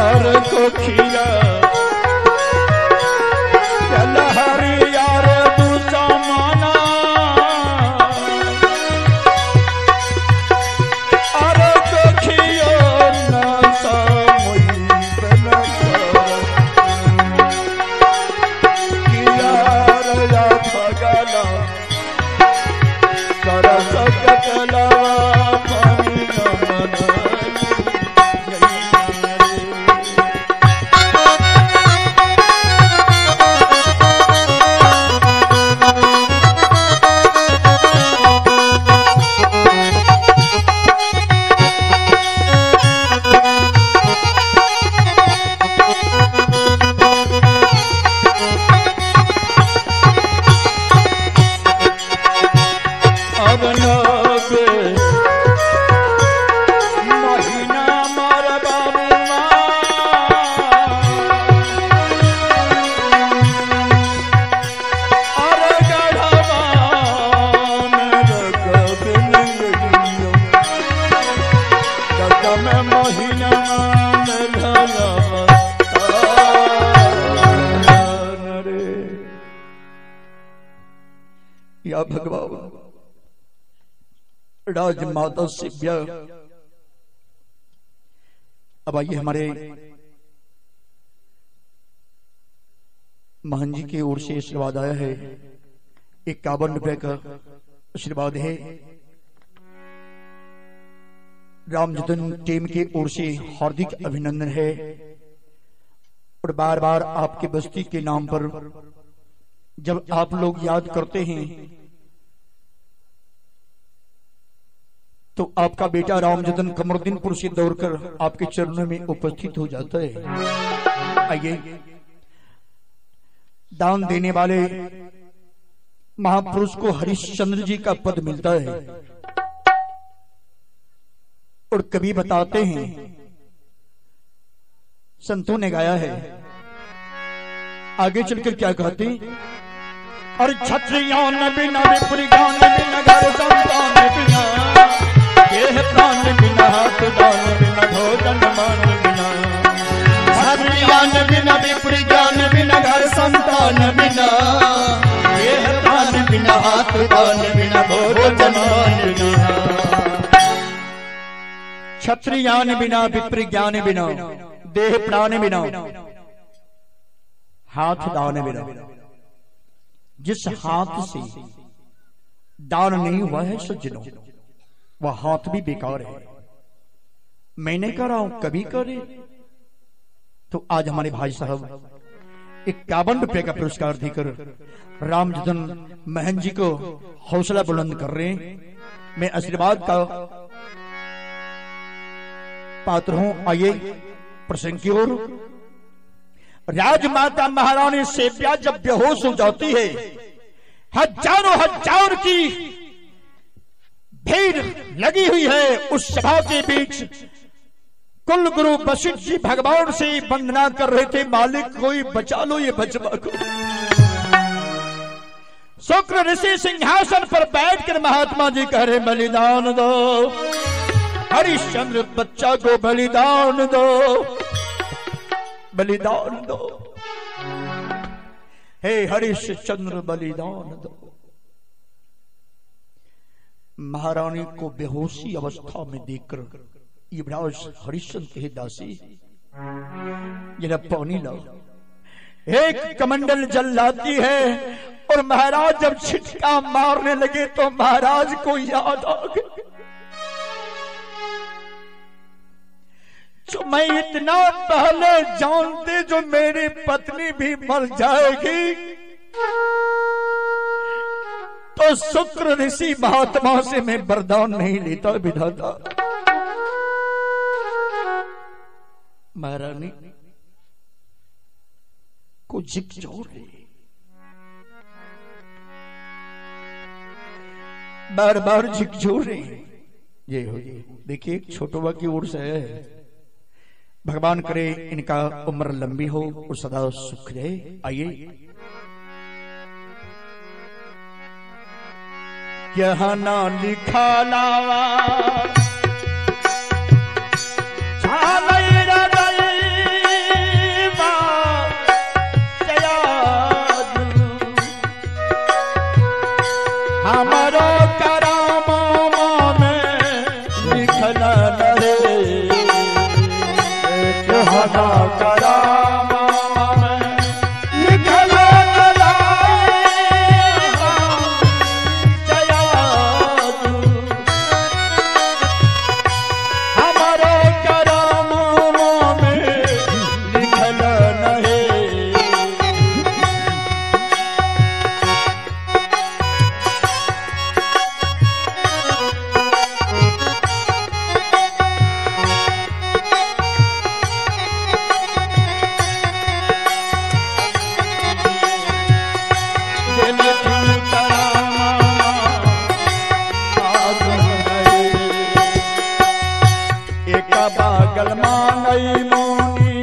और कोखिया चल हरिया रे तू समाना अरे कोखियो न समोई बनकर किया रया भगला सरस कतला पानी न बनल अब नबे महीना मर बाबुआ अरे गढ़वा में रखबिन गलियो कदम महीना में ढला रे या भगवान राजमाता से ब्याह। अब आइए हमारे महन जी की ओर से आशीर्वाद आया है, 51 रुपए का आशीर्वाद है। रामजतन टीम की ओर से हार्दिक अभिनंदन है और बार बार आपकी बस्ती के नाम पर जब आप लोग याद करते हैं तो आपका बेटा रामजतन कमरुद्दीनपुर से दौड़कर आपके चरणों में उपस्थित हो जाता है। आइए दान देने वाले महापुरुष को हरिश्चंद्र जी का पद मिलता है और कभी बताते हैं, संतों ने गाया है, आगे चलकर क्या कहते, और क्षत्रियों न बिना विप्रियों न बिना घर संतान बिना देह प्राण बिना हाथ दान बिना भोजन मान बिना क्षत्रियों न बिना विप्रियों न बिना घर संतान बिना देह प्राण बिना हाथ दान बिना भोजन मान बिना क्षत्रियान बिना विप्रिज्ञान बिना देह प्राण बिना हाथ दान बिना। जिस हाथ से दान नहीं हुआ है सज्जनों, वह हाथ भी बेकार है। मैंने करा हूं कभी करे। तो आज हमारे भाई साहब 51 रुपए का पुरस्कार देकर रामजतन महन जी को हौसला बुलंद कर रहे हैं। मैं आशीर्वाद का पात्र हूं। आइए प्रसंग की ओर। राजमाता महारानी सेव्या जब बेहोश हो जाती है, हजारों हजार की भीड़ लगी हुई है। उस सभा के बीच कुल गुरु वशिष्ठ जी भगवान से वंदना कर रहे थे, मालिक कोई बचा लो ये बचवा को। शुक्र ऋषि सिंहासन पर बैठकर महात्मा जी कह रहे बलिदान दो, हरिश्चंद्र बच्चा को बलिदान दो, बलिदान दो, हे हरिश्चंद्र बलिदान दो। महारानी को बेहोशी अवस्था में देखकर युवराज हरिश्चंद्र कहे दासी जरा पानी लाओ। एक कमंडल जल लाती है और महाराज जब छिटका मारने लगे तो महाराज को याद आ गया, जो मैं इतना पहले जानते जो मेरी पत्नी भी मर जाएगी तो शुक्र ऋषि महात्मा से मैं वरदान नहीं लेता विधाता। महारानी को झिकझोर बार बार झिकझोर रहे ये हो देखिए छोटोबा की ओर से है। भगवान करे इनका उम्र लंबी हो और सदा सुख रहे। आइए यहाँ ना लिखा लावा हमारो करामा में लिखल रहे, कहना करामा में लिखल हमारो करामा में लिखल रहे। बागल मांगई मोनी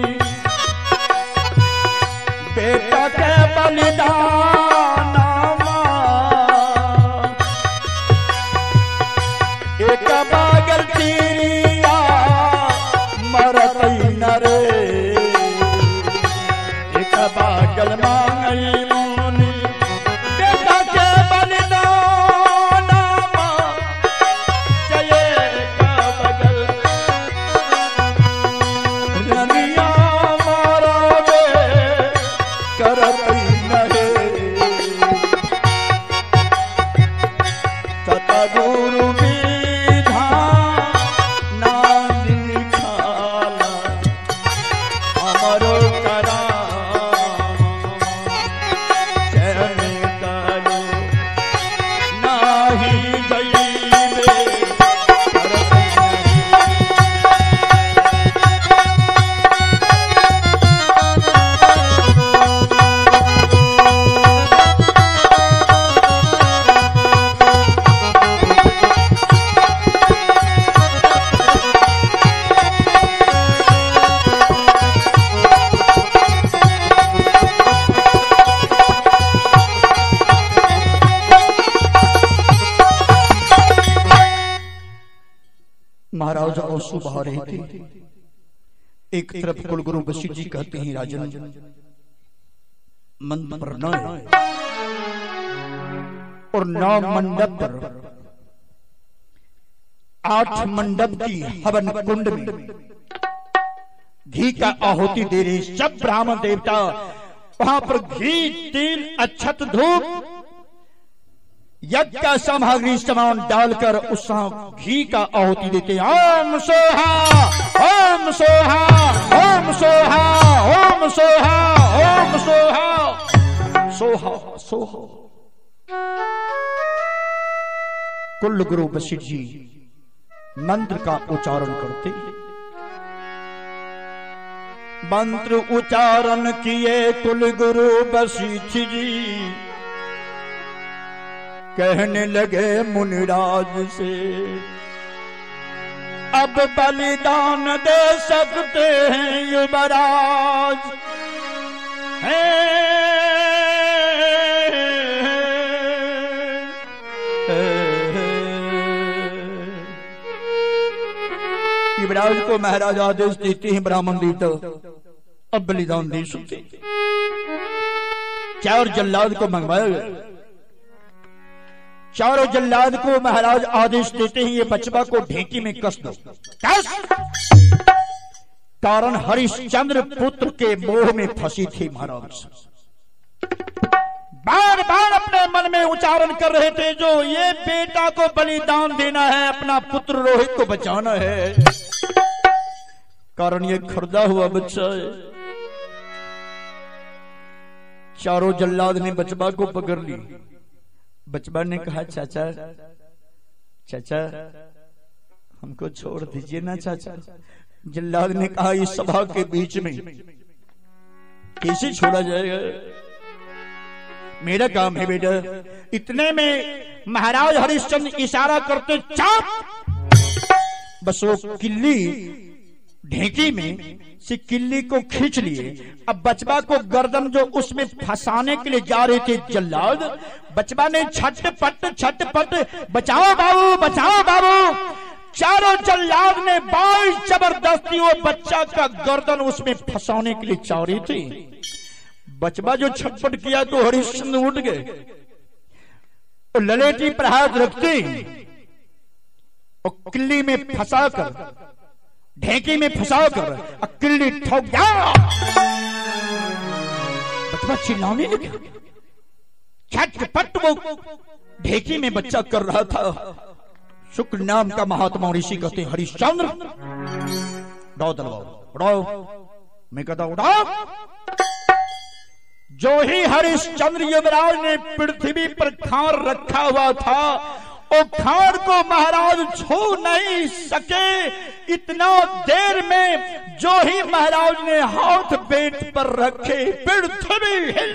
बेटा के बलिदान, एक बागल तीरिया मरतई न रे, एक बागल मांगई मोनी बेटा के बलिदान, जय का बगल रनिया मारा दे करतई नहे, सतगुरु विधान ना लिखाला हमारो कराम, चरण करो नाही जइबे महाराज आंसू बहा रहे थे। एक तरफ कुलगुरु वशिष्ठ जी कहते हैं राजन मंद पर न और 9 मंडप पर 8 मंडप की हवन कुंड में घी का आहुति दे रहे सब ब्राह्मण देवता वहां पर घी तेल अक्षत धूप यज्ञ का सामग्री सामान डालकर उस घी का आहुति देते हैं। ओम सोहा ओम सोहा ओम सोहा ओम सोहा ओम सोहा सोहा सोहा। कुलगुरु वशिष्ठ जी मंत्र का उच्चारण करते हैं। मंत्र उच्चारण किए कुलगुरु वशिष्ठ जी कहने लगे मुनिराज से अब बलिदान दे सकते हैं युवराज। युवराज को महाराज आदेश देते हैं ब्राह्मण देवता अब बलिदान दे सकते। चार जल्लाद को मंगवाया गया। चारों जल्लाद को महाराज आदेश देते हैं ये बचवा को ढेंकी में कस दो। कारण हरिश्चंद्र पुत्र के मोह में फंसी थी महाराज। बार बार अपने मन में उच्चारण कर रहे थे जो ये बेटा को बलिदान देना है, अपना पुत्र रोहित को बचाना है, कारण ये खर्दा हुआ बच्चा है। चारों जल्लाद ने बचवा को पकड़ ली। बचवा ने कहा चाचा चाचा हमको छोड़ दीजिए ना चाचा। जल्लाद ने कहा इस सभा के बीच में कैसे छोड़ा जाएगा, मेरा काम है बेटा। इतने में महाराज हरिश्चंद्र इशारा करते चाप, बस वो किल्ली ढेंकी में से किल्ली को खींच लिए। अब बचवा को गर्दन जो उसमें फंसाने के लिए जा रहे थे जल्लाद, बचवा ने छटपट बचाओ बाबू। चारों जल्लाद ने बाई जबरदस्ती वो बच्चा का गर्दन उसमें फंसाने के लिए चाह रही थी। बचवा जो छटपट किया तो हरिश्चंद्र उठ गए, तो ललेटी पर हाथ रखते और किल्ली में फंसाकर ढेंकी में फंसाकर किल्ली ठोक गया। बचवा चिल्लाने लगा। छटपट वो ढेंकी में बच्चा कर रहा था। शुक्र नाम का महात्मा ऋषि कहते हरिश्चंद्र उड़ाओ तलवार उड़ाओ। मैं कहता उड़ाओ। जो ही हरिश्चंद्र युवराज ने पृथ्वी पर खार रखा हुआ था और खार को महाराज छू नहीं सके। इतना देर में जो ही महाराज ने हाथ पेट पर रखे पृथ्वी हिल।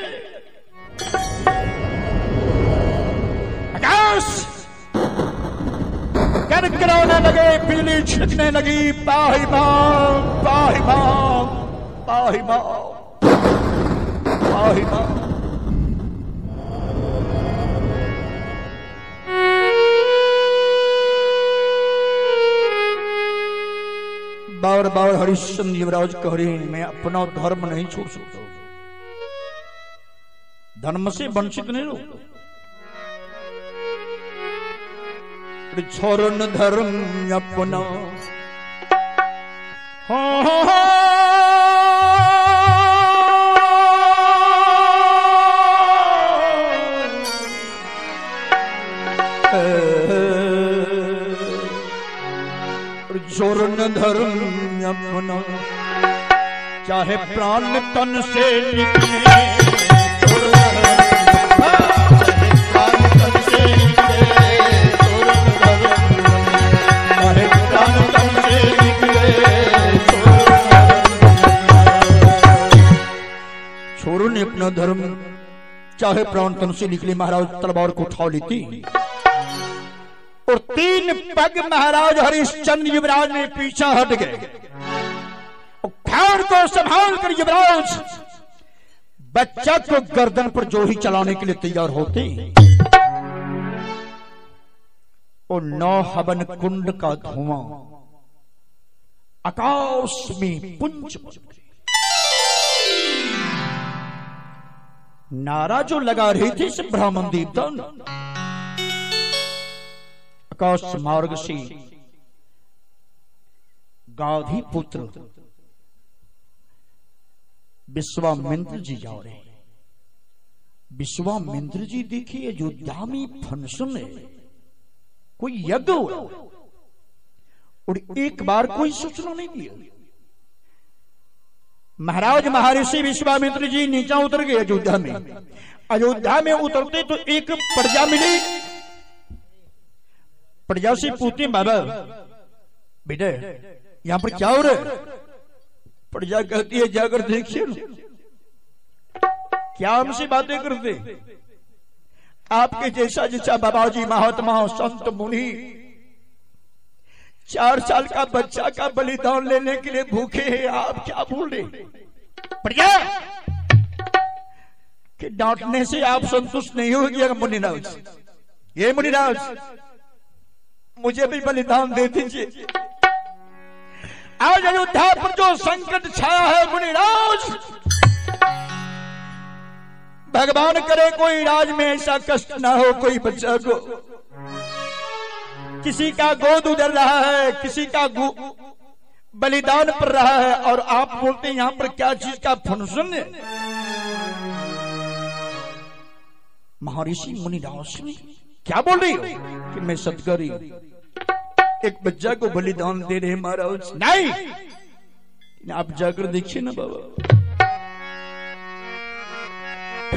आकाश गड़गड़ाने लगे, बिजली छिड़कने लगी। पाही मां पाही मां पाही मां पाही मां। बार बार हरिश्चंद्र युवराज कह रहे हैं मैं अपना धर्म नहीं छोड़ सकता, धर्म से वंचित नहीं हो। छोड़न धर्म अपना छोड़न धर्म अपना चाहे प्राण तन से निकले। छोरों ने अपना धर्म चाहे प्राण तन से निकले। महाराज तलवार को उठा लेती और 3 पग महाराज हरिश्चंद्र युवराज ने पीछा हट गए और खार को संभाल कर युवराज बच्चा को गर्दन पर जो ही चलाने के लिए तैयार होते और 9 हवन कुंड का धुआं आकाश में पुंज नारा जो लगा रही थी से ब्राह्मण देवता आकाश मार्ग से गाधी पुत्र विश्वामित्र जी जा रहे हैं। विश्वामित्र जी देखिए जो दामी फंक्शन है, कोई यज्ञ हुआ और एक बार कोई सूचना नहीं दिया। महाराज महर्षि विश्वामित्र जी नीचा उतर गए अयोध्या में। अयोध्या में उतरते तो एक प्रजा मिली। प्रजा से पूछते बाबा बेटे यहां पर क्या हो रहा है? प्रजा कहती है जाकर देखिए क्या हमसे बातें करते, आपके जैसा जैसा बाबा जी महात्मा संत मुनि 4 साल का बच्चा का बलिदान लेने के लिए भूखे हैं, आप क्या बोल रहे? प्रजा कि डांटने से आप संतुष्ट नहीं होगी मुनिराज। ये मुनिराज मुझे भी बलिदान दे दीजिए। आज अयोध्या पर जो संकट छाया है मुनिराज, भगवान करे कोई राज में ऐसा कष्ट ना हो, कोई बच्चा को किसी का गोद उधर रहा है, किसी का बलिदान पर रहा है, और आप बोलते हैं यहां पर क्या चीज का फंक्शन है। महर्षि मुनिराज क्या बोल रही हो कि मैं सत्कारी एक बच्चा को बलिदान दे रहे महाराज? नहीं, आप जाकर देखिए ना बाबा।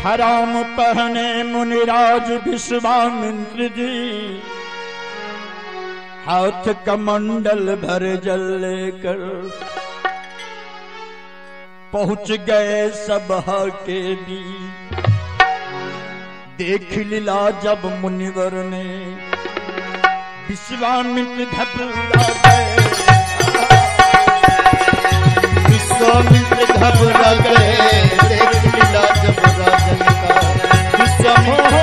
हराम पहने मुनिराज विश्वामित्र जी, हाथ कमंडल भर जल लेकर पहुंच गए सभा के बीच। देख लीला जब मुनिवर ने, विश्वामित्र घबरा गए, विश्वामित्र घबरा गए। देख लीला जब राजन का, विश्वामित्र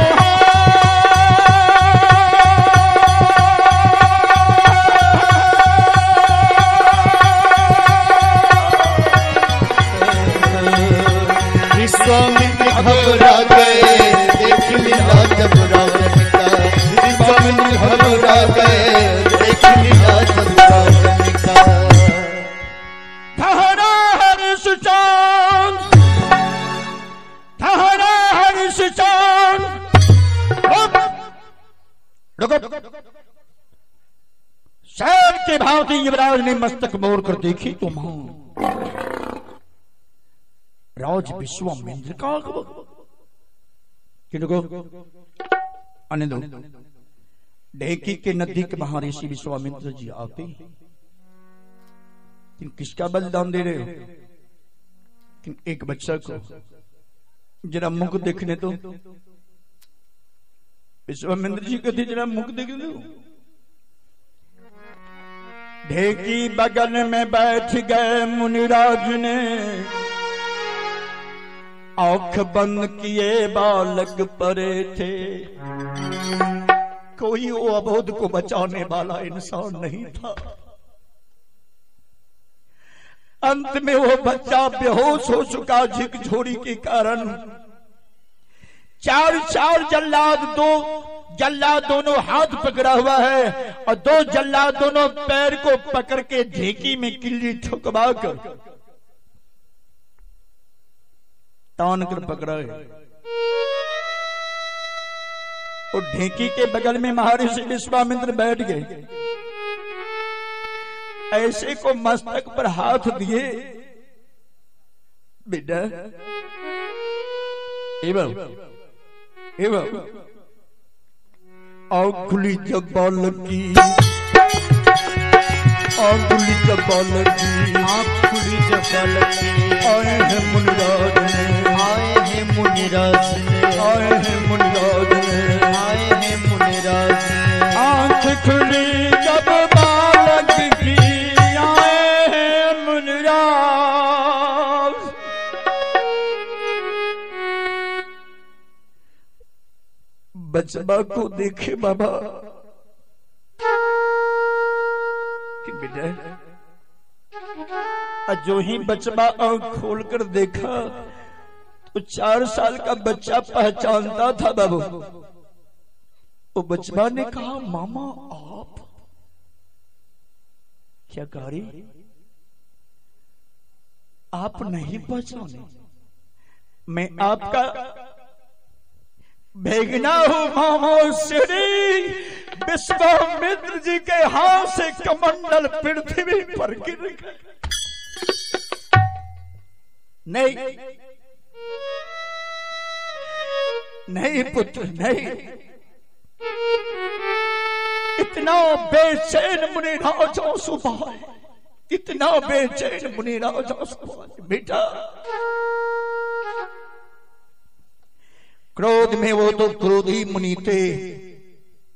घबरा गए। देख लीला जब राजन का, विश्वामित्र घबरा गए। देख लीला जब राजन का। ठहरा हर्ष चांद, ठहरा हर्ष चांद। रुको, शहर के भांति युवराज ने मस्तक मोड़ कर देखी तो राज विश्वामित्र का आनंद ढेकी के नजदीक महर्षि विश्वामित्र जी आते हैं। किसका बलिदान दे रहे हो? एक बच्चा को। जरा मुख देखने तो। विश्वामित्र जी कहते जरा मुख देखने दो। ढेकी बगल में बैठ गए मुनिराज ने, आंख बंद किए बालक परे थे। कोई वो अबोध को बचाने वाला इंसान नहीं था। अंत में वो बच्चा बेहोश हो चुका झकझोरी के कारण। चार जल्लाद, दो जल्लाद दोनों हाथ पकड़ा हुआ है और दो जल्लाद दोनों पैर को पकड़ के ढेकी में किल्ली ठुकवा कर तान कर पकड़ा है। और ढेकी के बगल में महर्षि विश्वामित्र बैठ गए। ऐसे को मस्तक पर हाथ दिए, बेटा एवं खुली जब बालक की, खुली जब बालक की, खुली जब बालक की। आए हैं मुनिराज ने, आए हैं मुनिराज ने, आए हैं मुनिराज ने, आए हैं मुनिराज ने। आंख खुली जब बालक की, आए हैं मुनिराज। बचबा को देखे बाबा कि बेटा, जो ही बचबा आंख खोलकर देखा तो 4 साल का बच्चा पहचानता था बाबू। वो बचबा ने कहा मामा आप क्या कारी, आप नहीं पहचाने? मैं आपका भेगना हूं मामो श्री विश्वामित्र जी के हाथ से कमंडल पृथ्वी पर गिर गए। नहीं पुत्र नहीं। इतना बेचैन मुनिराज सुबह, इतना बेचैन मुनिराज सुबह। बेटा क्रोध में वो तो क्रोधी मुनि थे,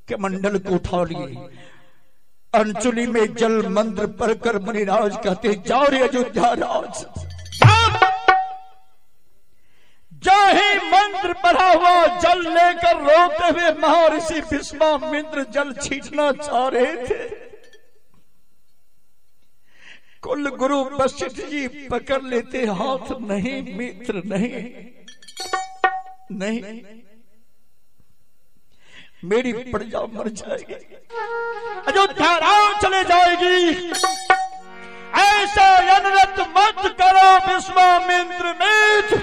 कमंडल को उठा लिए, अंचुली में जल मंत्र पढ़कर मुनिराज कहते जाओ रे अयोध्या राज। जाहि मंत्र पढ़ा हुआ जल लेकर रोते हुए महर्षि विश्वामित्र जल छींटना चाह रहे थे। कुल गुरु वशिष्ठ जी पकड़ लेते हाथ, नहीं मित्र नहीं, नहीं मेरी प्रजा मर जाएगी, अयोध्या राम चले जाएगी। ऐसा अनर्थ मत करो विश्वामित्र मित्र।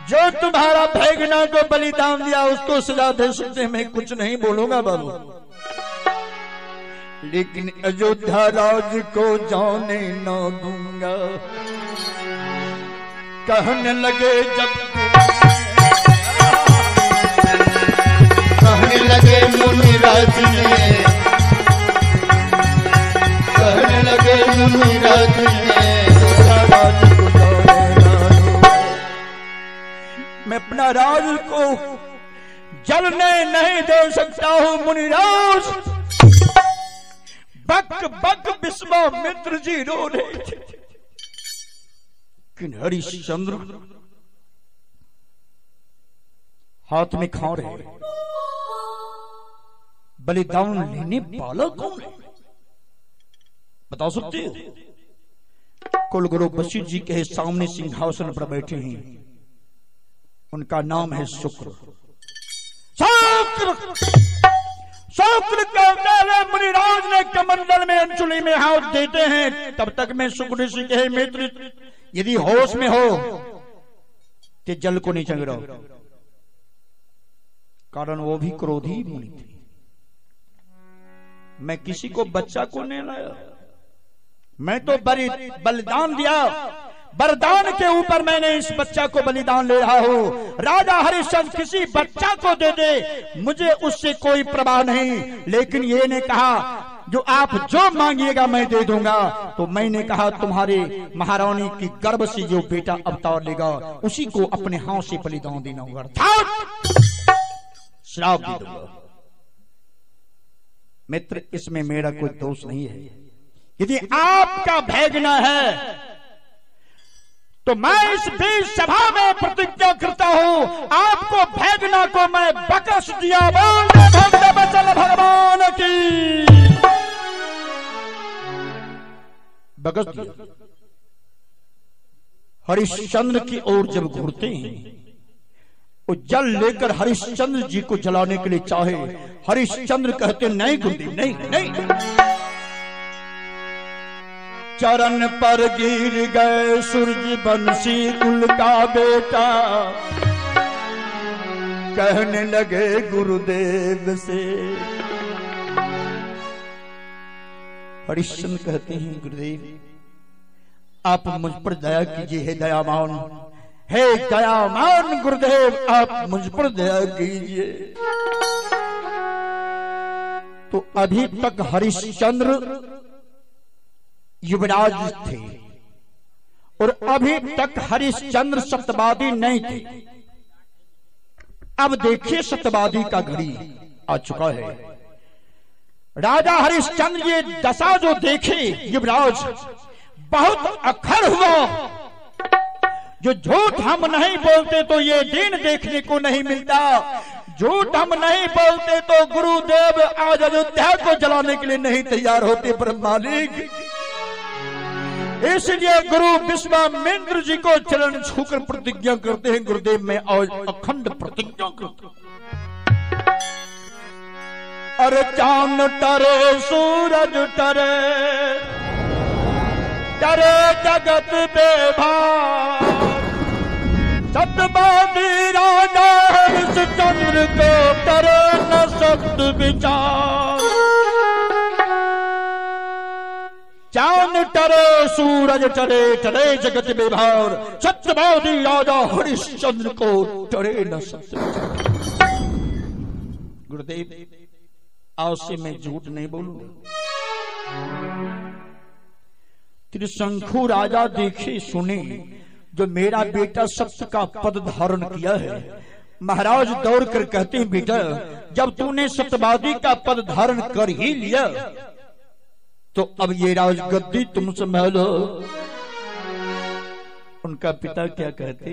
जो तुम्हारा भैगना को बलिदान दिया उसको सजा दे सकते, मैं कुछ नहीं बोलूंगा बाबू, लेकिन अयोध्या राज को जाने न दूंगा। कहने लगे जब कहने लगे मुनिराज ने, कहने लगे मुनिराज ने, राज को जाने न दूंगा। मैं अपना राज को जलने नहीं दे सकता हूं मुनिराज। बक बक विश्वामित्र जी रो रहे थे, लेकिन हरिश्चंद्र हाथ में खा रहे। बलिदान लेने वाला कौन है बता सकते हो? कुलगुरु वशिष्ठ जी के सामने सिंहासन पर बैठे हैं, उनका नाम है शुक्र। शुक्र कहते हैं मुनिराज ने कमंडल में अंचुली में हाथ देते हैं। तब तक मैं शुक्र ऋषि कहे मित्र यदि होश में हो तो जल को नहीं गिराओ, कारण वो भी क्रोधी मुनि थे। मैं किसी को बच्चा को नहीं लाया, मैं तो बलिदान दिया, वरदान के ऊपर मैंने इस बच्चा को बलिदान ले रहा हूं। राजा हरिश्चंद्र किसी बच्चा को दे दे मुझे उससे कोई परवाह नहीं, लेकिन ये ने कहा जो आप जो मांगिएगा मैं दे दूंगा। तो मैंने कहा तुम्हारे महारानी की गर्भ से जो बेटा अवतार लेगा उसी को अपने हाथ से बलिदान देना होगा, श्राप दे दूंगा। मित्र इसमें मेरा कोई दोष नहीं है। यदि आपका भैगना है तो मैं इस बीच सभा में प्रतिज्ञा करता हूं, आपको भैगना को मैं बख्श दिया। बोल भगवान की बख्श दिया। हरिश्चंद्र की ओर जब घूरते हैं वो जल लेकर हरिश्चंद्र जी को जलाने के लिए चाहे, हरिश्चंद्र कहते नहीं गुरुदेव नहीं नहीं। चरण पर गिर गए सूरज बंसी कुल का बेटा, कहने लगे गुरुदेव से। हरिश्चंद्र कहते हैं गुरुदेव आप मुझ पर दया कीजिए, हे दयावान, हे दयावान गुरुदेव आप मुझ पर दया कीजिए। तो अभी तक हरिश्चंद्र युवराज थे और अभी तक हरिश्चंद्र सत्यवादी नहीं थे। अब देखिए सत्यवादी का घड़ी आ चुका है। राजा हरिश्चंद्र ये दशा जो देखे युवराज बहुत अखर हुआ। जो झूठ हम नहीं बोलते तो ये दिन देखने को नहीं मिलता, झूठ हम नहीं बोलते तो गुरुदेव आज अयोध्या को जलाने के लिए नहीं तैयार होते। पर मालिक इसलिए गुरु विश्वामित्र जी को चरण छूकर प्रतिज्ञा करते हैं, गुरुदेव मैं आज अखंड प्रतिज्ञा करता हूं। अरे चांद टरे सूरज टरे, टरे जगत बेभार, सत्यवादी राजा हरिश्चंद्र को टरे न सत्य विचार। चांद टरे सूरज टरे, टरे जगत बेभार, सत्यवादी राजा हरिश्चंद्र को टरे न सत्य। गुरुदेव आज से मैं झूठ नहीं बोलूंगा। त्रिशंखु राजा देखे सुने जो मेरा बेटा सत्य का पद धारण किया है। महाराज दौड़ कर कहते हैं बेटा जब तूने सत्यवादी का पद धारण कर ही लिया तो अब ये राजगद्दी तुम संभालो। उनका पिता क्या कहते,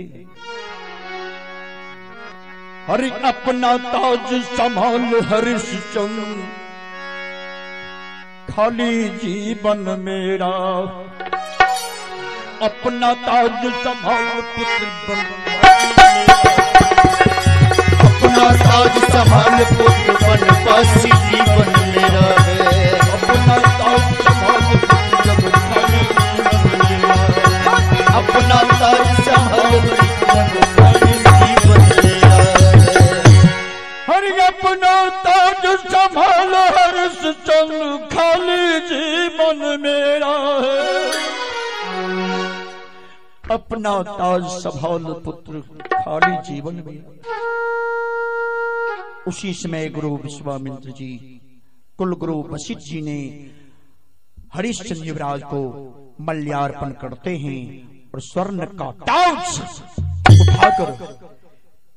हरि अपना ताज संभाल हरिश्चंद्र, खाली जीवन मेरा, अपना ताज संभाल पुत्र बन, अपना ताज संभाल पुत्र बनवासी जीवन मेरा है, अपना ताज संभाल पुत्र जब खाली जीवन मेरा, अपना ताज संभाल जब खाली जीवन मेरा है। हरि अपना ताज संभाल हर्ष चंद खाली जीवन मेरा है, अपना ताज संभाल पुत्र खाली जीवन मेरा। उसी समय गुरु विश्वामित्र जी, कुल गुरु वशिष्ठ जी ने हरिश्चंद्र युवराज को मल्यार्पण करते हैं और स्वर्ण का ताज उठाकर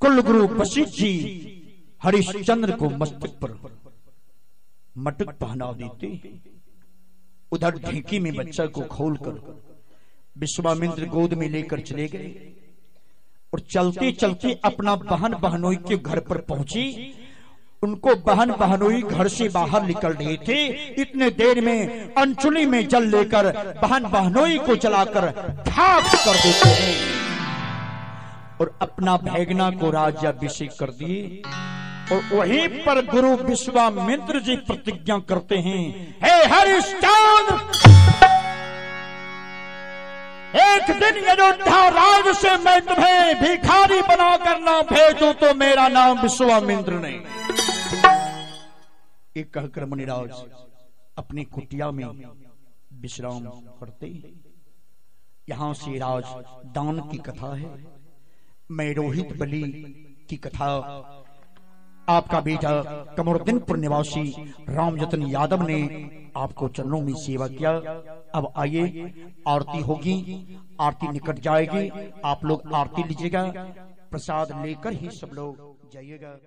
कुल गुरु वशिष्ठ जी हरिश्चंद्र को मस्तक पर मटक पहना देते हैं। उधर ढेंकी में बच्चा को खोलकर विश्वामित्र गोद में लेकर चले गए और चलते चलते अपना बहन बहनोई के घर पर पहुंची। उनको बहन बहनोई घर से बाहर निकल रहे थे, इतने देर में अंचुली में जल लेकर बहन बहनोई को जलाकर खाक कर देते हैं और अपना भैगना को राज्याभिषेक कर दिए। और वहीं पर गुरु विश्वामित्र जी प्रतिज्ञा करते हैं, हे हरिश्चंद्र, एक दिन अयोध्या राज से मैं तुम्हें भिखारी बनाकर ना भेजूं तो मेरा नाम विश्वामित्र नहीं। एक कहकर मुनिराज अपनी कुटिया में विश्राम करते। यहां से राज दान की कथा है। मैं रोहित बलि की कथा आपका बेटा कमरुद्दीनपुर निवासी रामजतन यादव ने आपको चरणों में सेवा किया। अब आइए, आरती होगी, आरती निकट जाएगी, आप लोग आरती लीजिएगा, प्रसाद लेकर ही सब लोग जाइएगा।